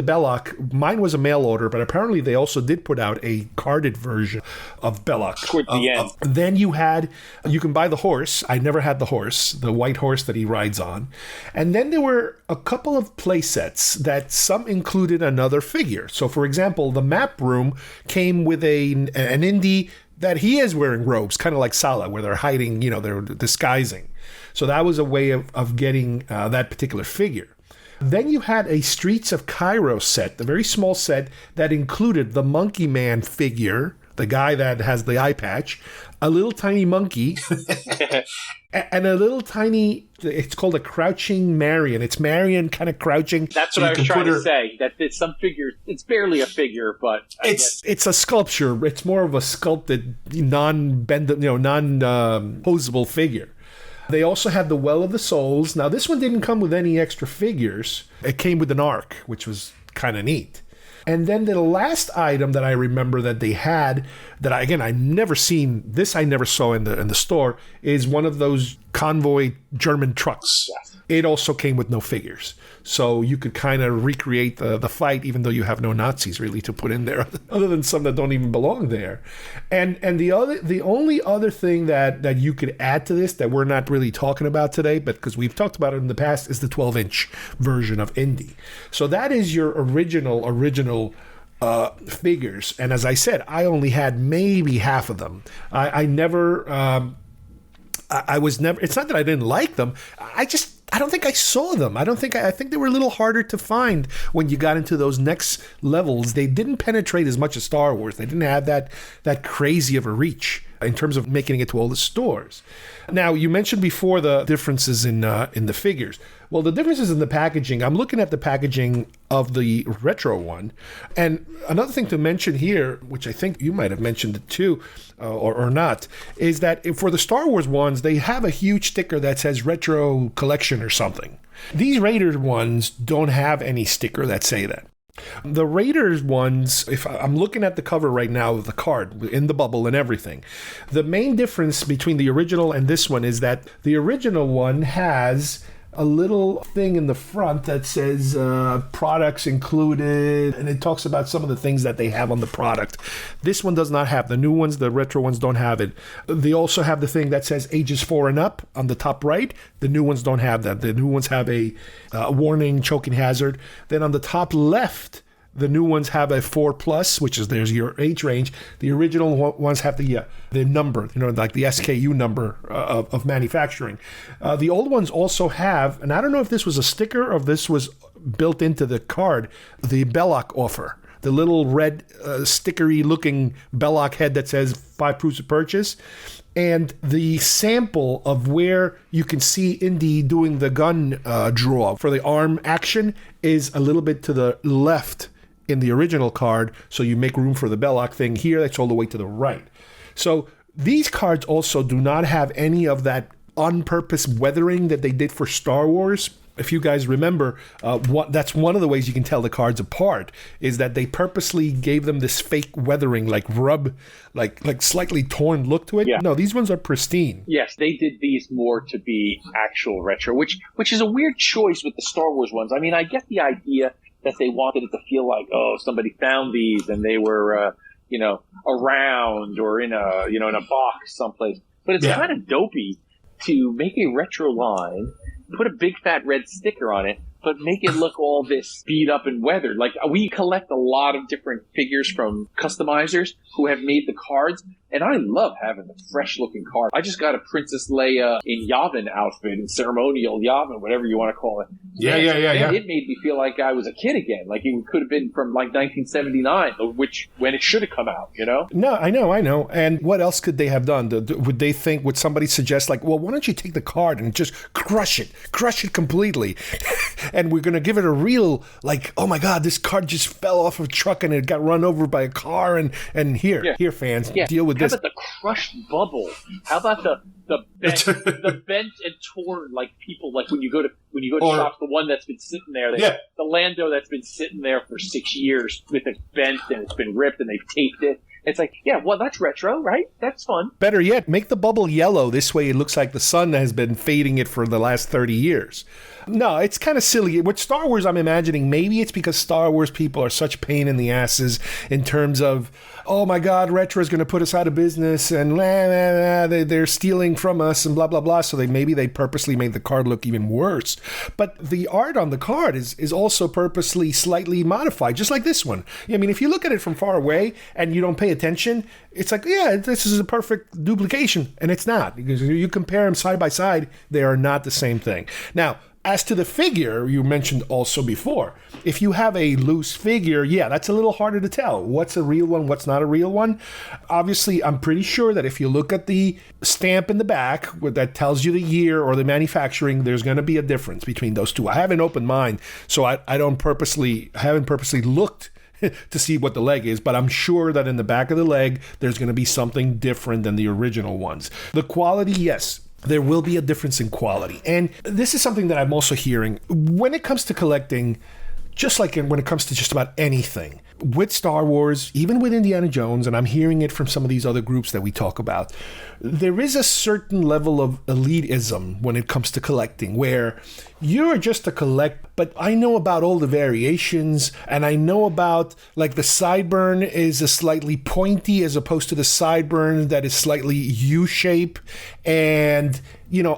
Belloc. Mine was a mail order, but apparently they also did put out a carded version of Belloc. Toward the end. Then you can buy the horse. I never had the horse, the white horse that he rides on. And then there were a couple of play sets that some included another figure. So, for example, the map room came with an Indy that he is wearing robes, kind of like Sala, where they're hiding, they're disguising. So that was a way of getting that particular figure. Then you had a Streets of Cairo set, a very small set that included the Monkey Man figure, the guy that has the eye patch, a little tiny monkey, and a little tiny, it's called a crouching Marion. It's Marion kind of crouching. That's what I was trying to say. That it's some figures, it's barely a figure, but it's a sculpture. It's more of a sculpted, non-posable figure. They also had the Well of the Souls. Now, this one didn't come with any extra figures. It came with an ark, which was kind of neat. And then the last item that I remember that they had, that I've never seen, this I never saw in the store, is one of those convoy German trucks. Yes. It also came with no figures. So you could kind of recreate the fight, even though you have no Nazis really to put in there, other than some that don't even belong there. And the only other thing that you could add to this that we're not really talking about today, but because we've talked about it in the past, is the 12-inch version of Indy. So that is your original figures. And as I said, I only had maybe half of them. I never... I was never... It's not that I didn't like them. I don't think I saw them. I think they were a little harder to find when you got into those next levels. They didn't penetrate as much as Star Wars. They didn't have that crazy of a reach in terms of making it to all the stores. Now, you mentioned before the differences in the figures. Well, the differences in the packaging, I'm looking at the packaging of the retro one. And another thing to mention here, which I think you might have mentioned it too, or not, is that for the Star Wars ones, they have a huge sticker that says Retro Collection or something. These Raider ones don't have any sticker that say that. The Raiders ones, if I'm looking at the cover right now of the card in the bubble and everything, the main difference between the original and this one is that the original one has a little thing in the front that says products included, and it talks about some of the things that they have on the product. This one does not have. The new ones, the retro ones, don't have it. They also have the thing that says ages 4 and up on the top right. The new ones don't have that. The new ones have a warning, choking hazard. Then on the top left, the new ones have a 4+, which is there's your age range. The original ones have the number, like the SKU number of manufacturing. The old ones also have, and I don't know if this was a sticker or if this was built into the card, the Belloc offer. The little red stickery looking Belloc head that says 5 proofs of purchase. And the sample of where you can see Indy doing the gun draw for the arm action is a little bit to the left in the original card, so you make room for the Belloc thing here. That's all the way to the right. So these cards also do not have any of that on-purpose weathering that they did for Star Wars. If you guys remember, that's one of the ways you can tell the cards apart, is that they purposely gave them this fake weathering, like rub, like slightly torn look to it. Yeah. No, these ones are pristine. Yes, they did these more to be actual retro, which is a weird choice with the Star Wars ones. I mean, I get the idea that they wanted it to feel like, oh, somebody found these and they were, around or in a box someplace. But it's kind of dopey to make a retro line, put a big fat red sticker on it, but make it look all this beat up and weathered. Like, we collect a lot of different figures from customizers who have made the cards, and I love having the fresh looking card. I just got a Princess Leia in Yavin outfit, in ceremonial Yavin, whatever you want to call it. Yeah. It made me feel like I was a kid again. Like it could have been from like 1979, when it should have come out, No, I know. And what else could they have done? Would somebody suggest like, well, why don't you take the card and just crush it completely? And we're going to give it a real, like, oh my God, this card just fell off of a truck and it got run over by a car. And here, fans, deal with this. How about the crushed bubble? How about the bent and torn, like people, like when you go to shop, the one that's been sitting there, the Lando that's been sitting there for 6 years with it bent and it's been ripped and they've taped it. It's like, well, that's retro, right? That's fun. Better yet, make the bubble yellow. This way it looks like the sun has been fading it for the last 30 years. No, it's kind of silly. With Star Wars, I'm imagining maybe it's because Star Wars people are such pain in the asses in terms of, oh my God, retro is going to put us out of business and they're stealing from us and blah, blah, blah. So they purposely made the card look even worse. But the art on the card is also purposely slightly modified, just like this one. I mean, if you look at it from far away and you don't pay attention, it's like, yeah, this is a perfect duplication. And it's not. Because you compare them side by side, they are not the same thing. Now, as to the figure, you mentioned also before, if you have a loose figure, that's a little harder to tell. What's a real one, what's not a real one? Obviously, I'm pretty sure that if you look at the stamp in the back that tells you the year or the manufacturing, there's going to be a difference between those two. I have an open mind, so I haven't purposely looked to see what the leg is, but I'm sure that in the back of the leg, there's going to be something different than the original ones. The quality, yes. There will be a difference in quality. And this is something that I'm also hearing. When it comes to collecting, just like when it comes to just about anything, with Star Wars, even with Indiana Jones, and I'm hearing it from some of these other groups that we talk about, there is a certain level of elitism when it comes to collecting, where you're just a collect, but I know about all the variations, and I know about, like, the sideburn is a slightly pointy as opposed to the sideburn that is slightly U-shape, and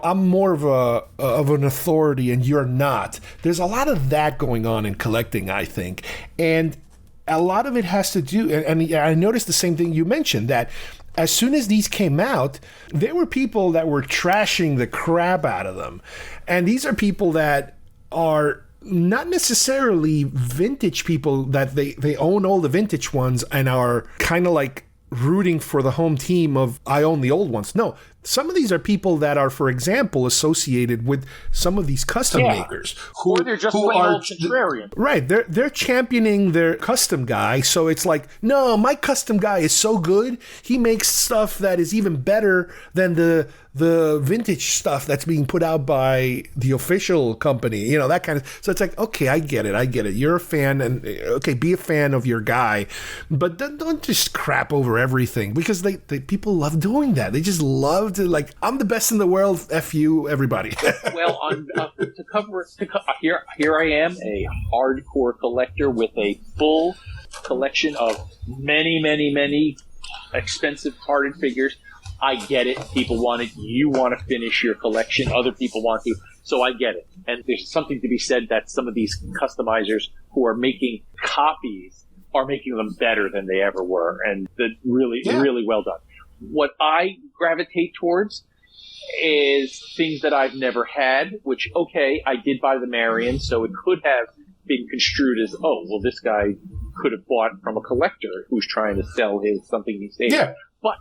I'm more of an authority and you're not. There's a lot of that going on in collecting, I think. And a lot of it has to do, and I noticed the same thing you mentioned, that as soon as these came out, there were people that were trashing the crap out of them. And these are people that are not necessarily vintage people, that they own all the vintage ones and are kind of like rooting for the home team of, I own the old ones. No, Some of these are people that are, for example, associated with some of these custom makers. Or they're just plain old contrarian. Right. They're championing their custom guy. So it's like, no, my custom guy is so good. He makes stuff that is even better than the vintage stuff that's being put out by the official company, you know, that kind of. So it's like, okay, I get it. You're a fan, and okay, be a fan of your guy, but don't just crap over everything, because they people love doing that. They just love to, like, I'm the best in the world. F you, everybody. Well, here I am, a hardcore collector with a full collection of many expensive carded figures. I get it. People want it. You want to finish your collection. Other people want to. So I get it. And there's something to be said that some of these customizers who are making copies are making them better than they ever were. And really well done. What I gravitate towards is things that I've never had, which, okay, I did buy the Marion, so it could have been construed as, oh, well, this guy could have bought from a collector who's trying to sell something he's saved. Yeah. But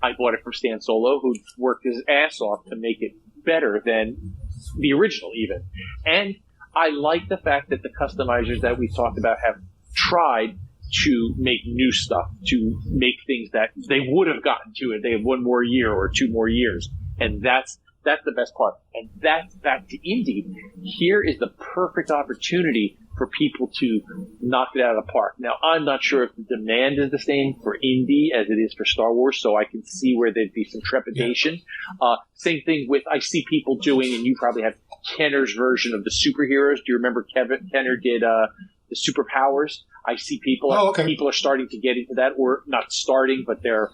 I bought it from Stan Solo, who worked his ass off to make it better than the original, even. And I like the fact that the customizers that we talked about have tried to make new stuff, to make things that they would have gotten to if they had 1 more year or 2 more years. And that's the best part. And that's back to indie. Here is the perfect opportunity for people to knock it out of the park. Now, I'm not sure if the demand is the same for indie as it is for Star Wars, so I can see where there'd be some trepidation. Same thing with, I see people doing, and you probably have Kenner's version of the superheroes. Do you remember Kenner did the superpowers? I see people people are starting to get into that, or not starting, but they're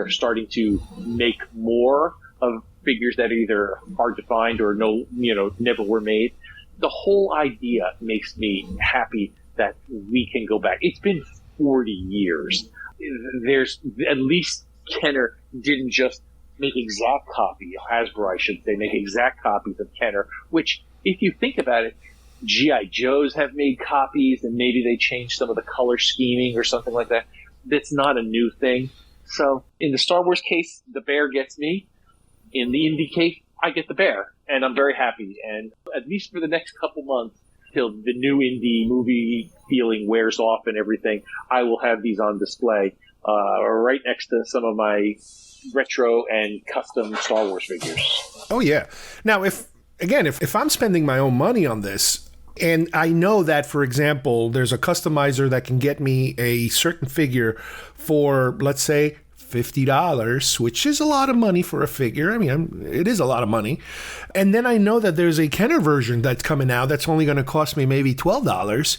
starting to make more of figures that are either hard to find or never were made. The whole idea makes me happy that we can go back. It's been 40 years. There's at least Kenner didn't just make exact copy, Hasbro, I should say, make exact copies of Kenner, which, if you think about it, G.I. Joes have made copies, and maybe they changed some of the color scheming or something like that. That's not a new thing. So in the Star Wars case, the bear gets me. In the indie case, I get the bear, and I'm very happy. And at least for the next couple months, till the new indie movie feeling wears off and everything, I will have these on display right next to some of my retro and custom Star Wars figures. Oh, yeah. Now, if I'm spending my own money on this, and I know that, for example, there's a customizer that can get me a certain figure for, let's say, $50, which is a lot of money for a figure. I mean, it is a lot of money. And then I know that there's a Kenner version that's coming out that's only going to cost me maybe $12.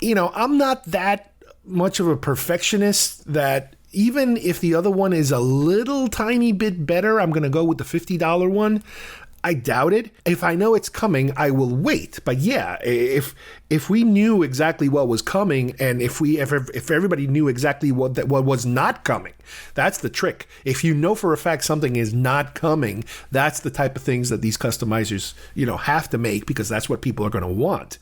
You know, I'm not that much of a perfectionist that even if the other one is a little tiny bit better, I'm going to go with the $50 one. I doubt it. If I know it's coming, I will wait. But yeah, if we knew exactly what was coming, and if everybody knew exactly what was not coming, that's the trick. If you know for a fact something is not coming, that's the type of things that these customizers, have to make, because that's what people are going to want.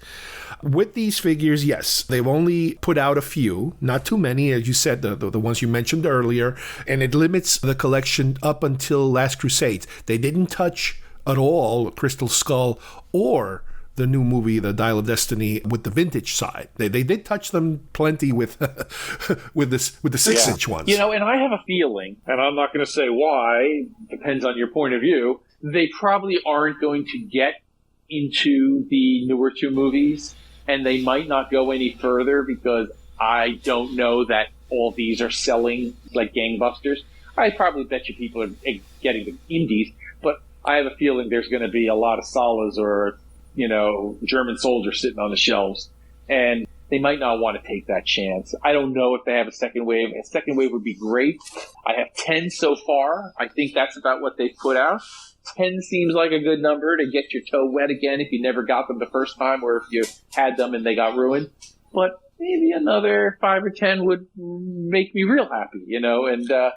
With these figures, yes, they've only put out a few, not too many, as you said, the ones you mentioned earlier, and it limits the collection up until Last Crusades. They didn't touch at all Crystal Skull or the new movie, The Dial of Destiny, with the vintage side. They did touch them plenty with with the 6-inch ones. And I have a feeling, and I'm not going to say why, depends on your point of view, they probably aren't going to get into the newer 2 movies, and they might not go any further, because I don't know that all these are selling like gangbusters. I probably bet you people are getting the indies, but I have a feeling there's going to be a lot of Salas or, German soldiers sitting on the shelves, and they might not want to take that chance. I don't know if they have a second wave. A second wave would be great. I have 10 so far. I think that's about what they put out. 10 seems like a good number to get your toe wet again if you never got them the first time, or if you had them and they got ruined. But maybe another 5 or 10 would make me real happy,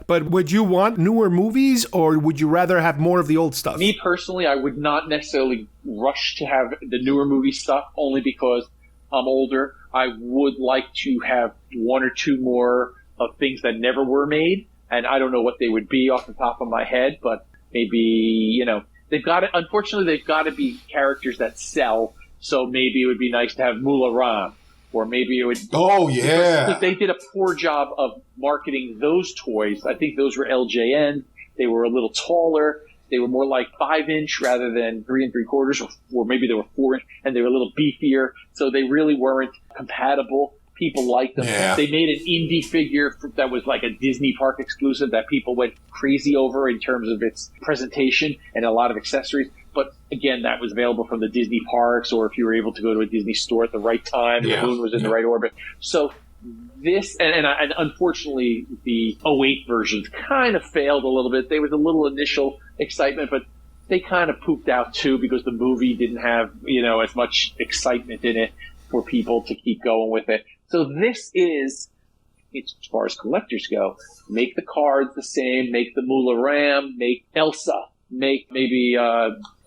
But would you want newer movies, or would you rather have more of the old stuff? Me personally, I would not necessarily rush to have the newer movie stuff, only because I'm older. I would like to have 1 or 2 more of things that never were made, and I don't know what they would be off the top of my head, but maybe, they've got to, unfortunately, they've got to be characters that sell. So maybe it would be nice to have Moolah Ram, or maybe it would. Oh, yeah. Because they did a poor job of marketing those toys. I think those were LJN. They were a little taller. They were more like 5-inch rather than 3 3/4, or maybe they were 4-inch, and they were a little beefier. So they really weren't compatible. People liked them. Yeah. They made an indie figure that was like a Disney Park exclusive that people went crazy over in terms of its presentation and a lot of accessories. But again, that was available from the Disney parks, or if you were able to go to a Disney store at the right time, the moon was in the right orbit. So this, and unfortunately, the 08 versions kind of failed a little bit. There was a little initial excitement, but they kind of pooped out too because the movie didn't have, as much excitement in it for people to keep going with it. So this is, as far as collectors go, make the cards the same, make the Moolah Ram, make Elsa, make maybe,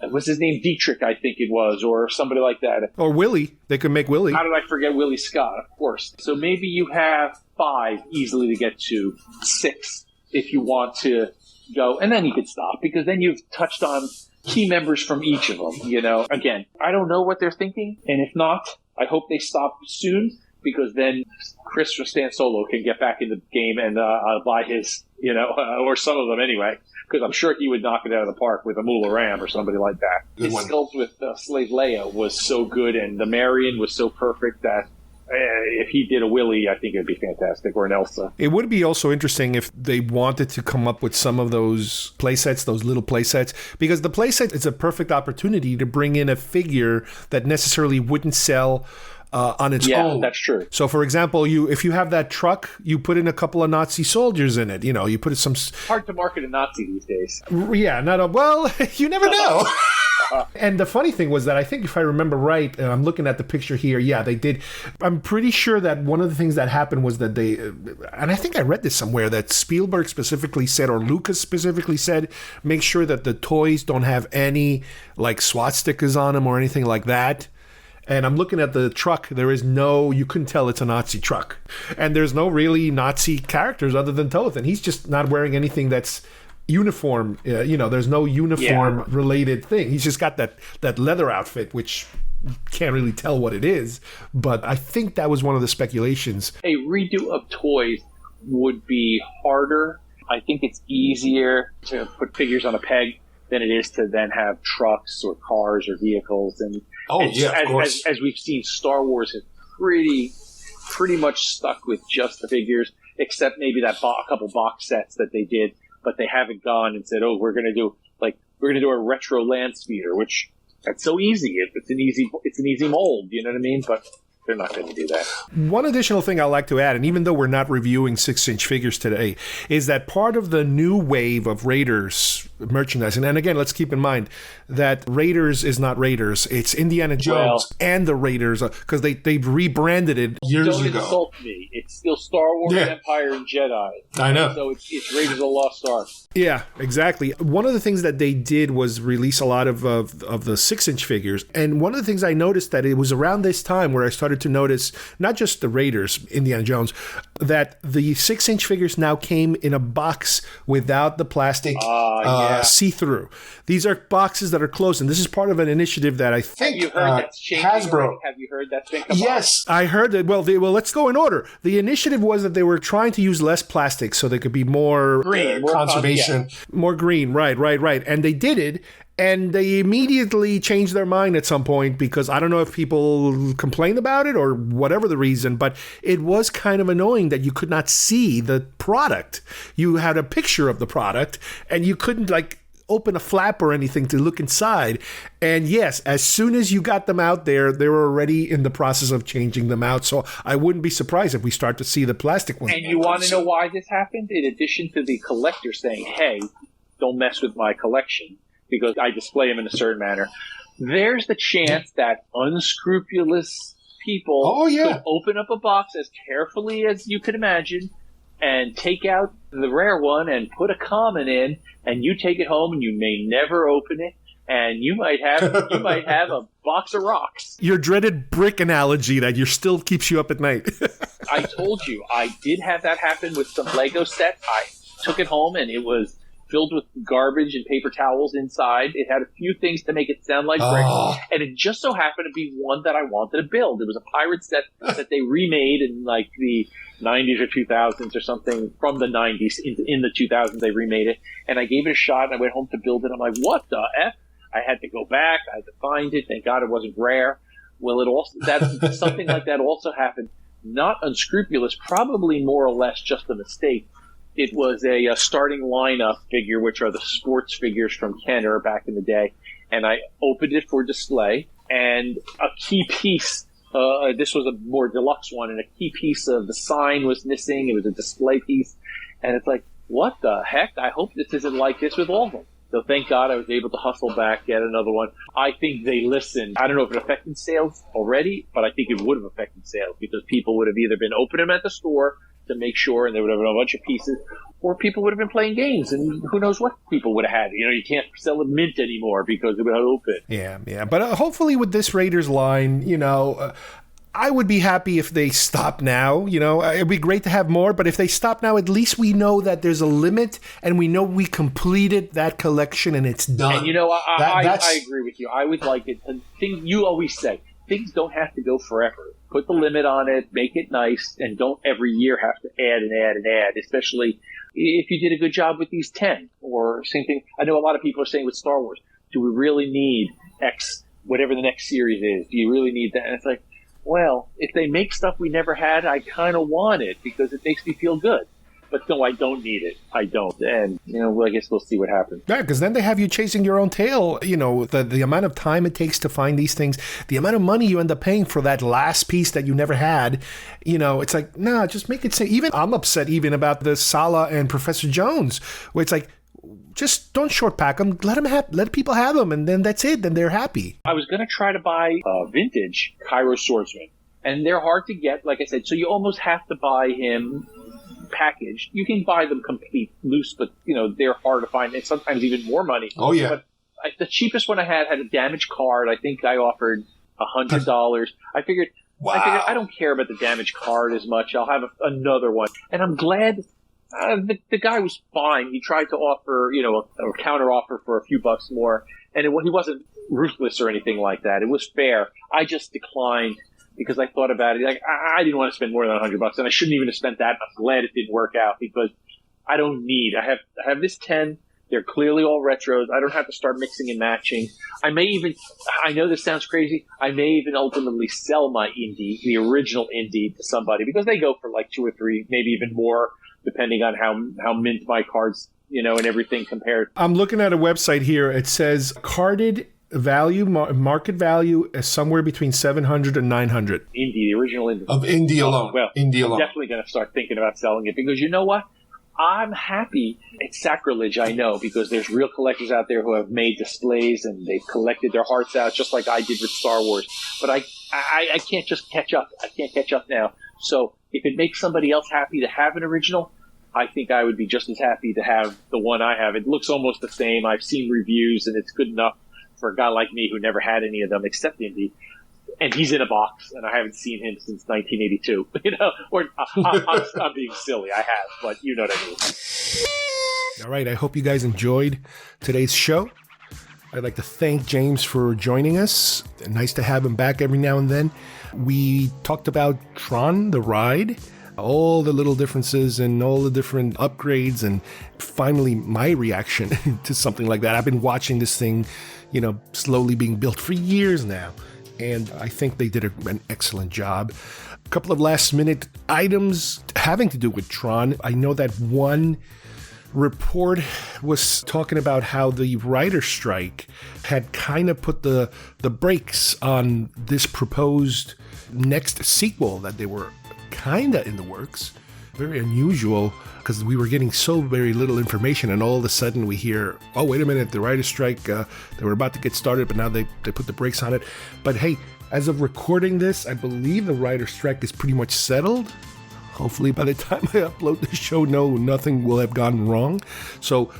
what's his name? Dietrich, I think it was, or somebody like that. Or Willie. They could make Willie. How did I forget Willie Scott? Of course. So maybe you have 5 easily to get to, 6 if you want to go, and then you could stop, because then you've touched on key members from each of them, Again, I don't know what they're thinking, and if not, I hope they stop soon, because then Chris Stan Solo can get back in the game and buy his, or some of them anyway, because I'm sure he would knock it out of the park with a Moolah Ram or somebody like that. His sculpt with Slave Leia was so good, and the Marion was so perfect that if he did a Willie, I think it'd be fantastic, or an Elsa. It would be also interesting if they wanted to come up with some of those playsets, those little playsets, because the playset is a perfect opportunity to bring in a figure that necessarily wouldn't sell on its own. Yeah, that's true. So, for example, if you have that truck, you put in a couple of Nazi soldiers in it. You put some. Hard to market a Nazi these days. Yeah, well, you never know. And the funny thing was that I think if I remember right, I'm looking at the picture here, they did. I'm pretty sure that one of the things that happened was that they, and I think I read this somewhere, that Spielberg specifically said, or Lucas specifically said, make sure that the toys don't have any like swastikas on them or anything like that. And I'm looking at the truck. There is you couldn't tell it's a Nazi truck. And there's no really Nazi characters other than Toth. And he's just not wearing anything that's uniform. There's no uniform related thing. He's just got that leather outfit, which can't really tell what it is. But I think that was one of the speculations. A redo of toys would be harder. I think it's easier to put figures on a peg than it is to then have trucks or cars or vehicles. And of course. As we've seen, Star Wars has pretty much stuck with just the figures, except maybe that a couple box sets that they did, but they haven't gone and said, "Oh, we're going to do a retro land speeder," which that's so easy. It's an easy mold. You know what I mean? But they're not going to do that. One additional thing I'd like to add, and even though we're not reviewing 6-inch figures today, is that part of the new wave of Raiders merchandising, and again, let's keep in mind that Raiders is not Raiders. It's Indiana Jones and the Raiders, because they've rebranded it years ago. Don't insult me. It's still Star Wars, Empire, and Jedi. I know. So it's Raiders of the Lost Ark. Yeah, exactly. One of the things that they did was release a lot of the 6-inch figures. And one of the things I noticed that it was around this time where I started to notice, not just the Raiders, Indiana Jones, that the 6-inch figures now came in a box without the plastic see-through. These are boxes that are closed, and this is part of an initiative that I think Have you heard that's changing? Hasbro. Have you heard that's been come Yes, I heard that. Well, let's go in order. The initiative was that they were trying to use less plastic so they could be more green, conservation, more green. Right. And they did it. And they immediately changed their mind at some point, because I don't know if people complained about it or whatever the reason, but it was kind of annoying that you could not see the product. You had a picture of the product and you couldn't open a flap or anything to look inside. And yes, as soon as you got them out there, they were already in the process of changing them out. So I wouldn't be surprised if we start to see the plastic ones. And you want to know why this happened? In addition to the collector saying, "Hey, don't mess with my collection," because I display them in a certain manner, there's the chance that unscrupulous people could open up a box as carefully as you could imagine and take out the rare one and put a common in, and you take it home and you may never open it, and you might have a box of rocks. Your dreaded brick analogy that still keeps you up at night. I told you, I did have that happen with some Lego sets. I took it home and it was filled with garbage and paper towels inside. It had a few things to make it sound like bricks, and it just so happened to be one that I wanted to build. It was a pirate set that they remade in like the 90s or 2000s or something, from the 90s in the 2000s. They remade it, and I gave it a shot, and I went home to build it. I'm like, what the F? I had to go back. I had to find it. Thank God it wasn't rare. Well, something like that also happened. Not unscrupulous, probably more or less just a mistake. It was a starting lineup figure, which are the sports figures from Kenner back in the day. And I opened it for display, and a key piece, this was a more deluxe one, and a key piece of the sign was missing. It was a display piece. And it's like, what the heck? I hope this isn't like this with all of them. So thank God I was able to hustle back, get another one. I think they listened. I don't know if it affected sales already, but I think it would have affected sales because people would have either been opening them at the store to make sure, and they would have a bunch of pieces, or people would have been playing games, and who knows what people would have had. You know, you can't sell a mint anymore because it would have open. Yeah. But hopefully with this Raiders line, I would be happy if they stop now. It'd be great to have more, but if they stop now, at least we know that there's a limit, and we know we completed that collection and it's done. And I agree with you. I would like it. You always say things don't have to go forever. Put the limit on it, make it nice, and don't every year have to add and add and add, especially if you did a good job with these 10. Or same thing, I know a lot of people are saying with Star Wars, do we really need X, whatever the next series is? Do you really need that? And it's like, well, if they make stuff we never had, I kind of want it because it makes me feel good. But no, I don't need it. I don't. And, I guess we'll see what happens. Yeah, because then they have you chasing your own tail. The amount of time it takes to find these things, the amount of money you end up paying for that last piece that you never had, it's like, no, just make it say. Even I'm upset even about the Sala and Professor Jones, where it's like, just don't short pack them. Let people have them, and then that's it. Then they're happy. I was going to try to buy a vintage Cairo Swordsman, and they're hard to get, like I said. So you almost have to buy him packaged. You can buy them complete loose, but they're hard to find, and sometimes even more money. Oh yeah. But the cheapest one I had a damaged card. I think I offered $100. I figured I don't care about the damaged card as much. I'll have another one, and I'm glad. The guy was fine. He tried to offer, a counter offer for a few bucks more, and he wasn't ruthless or anything like that. It was fair. I just declined because I thought about it. Like, I didn't want to spend more than $100, and I shouldn't even have spent that. I'm glad it didn't work out because I don't need. I have this 10. They're clearly all retros. I don't have to start mixing and matching. I know this sounds crazy. I may even ultimately sell my Indy, the original Indy, to somebody because they go for like 2 or 3, maybe even more, depending on how mint my cards, and everything compared. I'm looking at a website here. It says carded value, market value is somewhere between $700 and $900. Indy, the original Indy. Of Indy alone. Well, Indy alone. I'm definitely going to start thinking about selling it because you know what? I'm happy. It's sacrilege, I know, because there's real collectors out there who have made displays and they've collected their hearts out just like I did with Star Wars. But I can't just catch up. I can't catch up now. So if it makes somebody else happy to have an original, I think I would be just as happy to have the one I have. It looks almost the same. I've seen reviews, and it's good enough for a guy like me who never had any of them except Indy. And he's in a box, and I haven't seen him since 1982. Or I'm being silly. I have, but you know what I mean. All right. I hope you guys enjoyed today's show. I'd like to thank James for joining us. Nice to have him back every now and then. We talked about Tron, the ride, all the little differences and all the different upgrades, and finally my reaction to something like that. I've been watching this thing, slowly being built for years now, and I think they did an excellent job. A couple of last-minute items having to do with Tron. I know that one report was talking about how the writer's strike had kind of put the brakes on this proposed next sequel that they were kind of in the works. Very unusual because we were getting so very little information, and all of a sudden we hear, oh, wait a minute, the writer's strike, they were about to get started, but now they put the brakes on it. But hey, as of recording this, I believe the writer's strike is pretty much settled. Hopefully by the time I upload the show, nothing will have gone wrong. So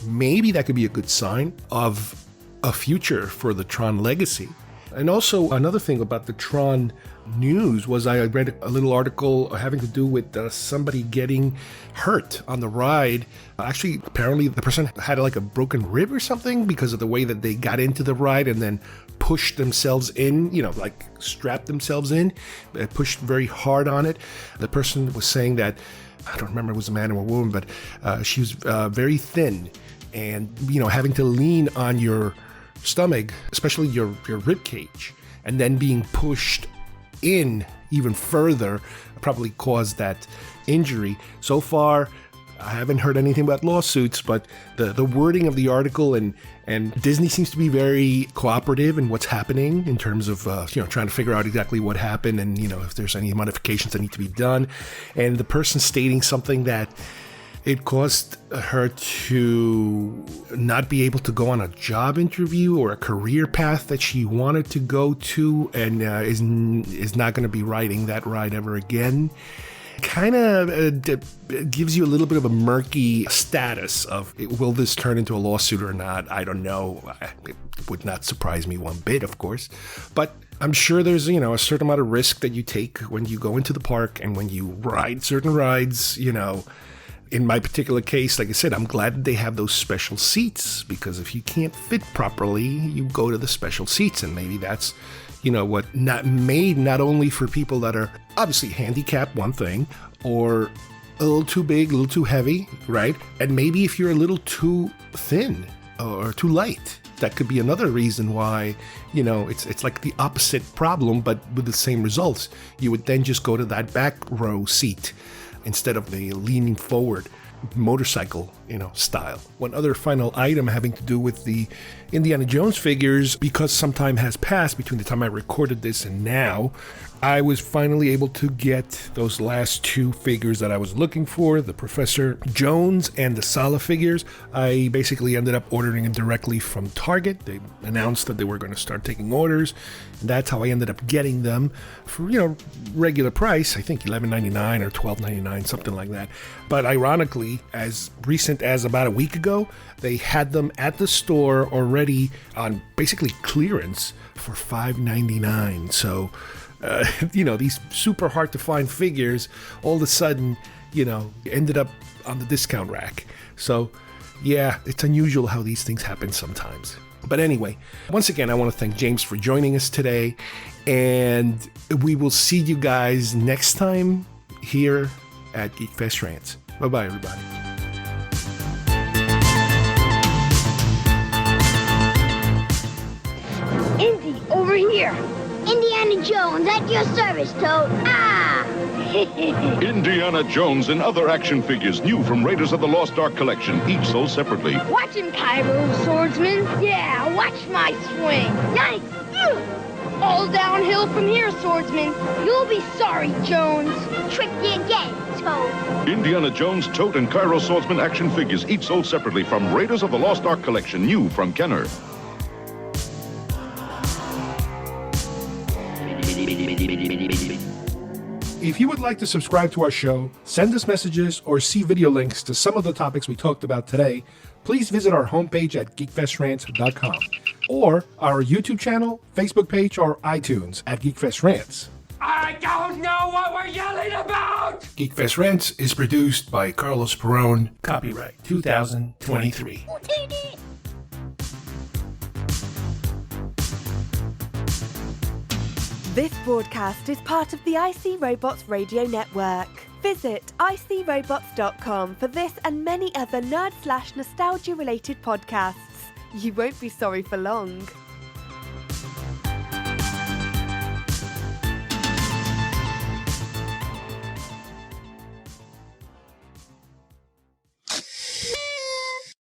maybe that could be a good sign of a future for the Tron legacy. And also, another thing about the Tron news was I read a little article having to do with somebody getting hurt on the ride. Actually, apparently the person had like a broken rib or something because of the way that they got into the ride and then pushed themselves in, like strapped themselves in, pushed very hard on it. The person was saying that, I don't remember if it was a man or a woman, but she was very thin and, having to lean on your stomach, especially your rib cage, and then being pushed in even further probably caused that injury. So far, I haven't heard anything about lawsuits, but the wording of the article and Disney seems to be very cooperative in what's happening in terms of trying to figure out exactly what happened and if there's any modifications that need to be done. And the person stating something that it caused her to not be able to go on a job interview or a career path that she wanted to go to, and is not going to be riding that ride ever again. Kind of gives you a little bit of a murky status of, will this turn into a lawsuit or not? I don't know. It would not surprise me one bit, of course. But I'm sure there's, a certain amount of risk that you take when you go into the park and when you ride certain rides, In my particular case, like I said, I'm glad that they have those special seats, because if you can't fit properly, you go to the special seats, and maybe that's, what not made not only for people that are obviously handicapped, one thing, or a little too big, a little too heavy, right? And maybe if you're a little too thin or too light, that could be another reason why, it's like the opposite problem, but with the same results. You would then just go to that back row seat instead of the leaning forward motorcycle, style. One other final item having to do with the Indiana Jones figures, because some time has passed between the time I recorded this and now, I was finally able to get those last two figures that I was looking for, the Professor Jones and the Sala figures. I basically ended up ordering it directly from Target. They announced that they were going to start taking orders, and that's how I ended up getting them for, regular price, I think $11.99 or $12.99, something like that. But ironically, as recent as about a week ago, they had them at the store already on basically clearance for $5.99. So, these super hard to find figures all of a sudden, ended up on the discount rack. So, yeah, it's unusual how these things happen sometimes. But anyway, once again, I want to thank James for joining us today, and we will see you guys next time here at GeekFest Rants. Bye-bye, everybody. Indy, over here. Indiana Jones, at your service, Toad. Ah! Indiana Jones and other action figures new from Raiders of the Lost Ark collection, each sold separately. Watch him, Cairo, swordsman. Yeah, watch my swing. Yikes! Ugh. All downhill from here, swordsman. You'll be sorry, Jones. Tricked you again, Toad. Indiana Jones, Toad, and Cairo Swordsman action figures, each sold separately from Raiders of the Lost Ark collection, new from Kenner. If you would like to subscribe to our show, send us messages, or see video links to some of the topics we talked about today, please visit our homepage at geekfestrants.com or our YouTube channel, Facebook page, or iTunes at GeekFest Rants. I don't know what we're yelling about! GeekFest Rants is produced by Carlos Perón, copyright 2023. This broadcast is part of the IC Robots Radio Network. Visit icrobots.com for this and many other nerd/nostalgia related podcasts. You won't be sorry for long.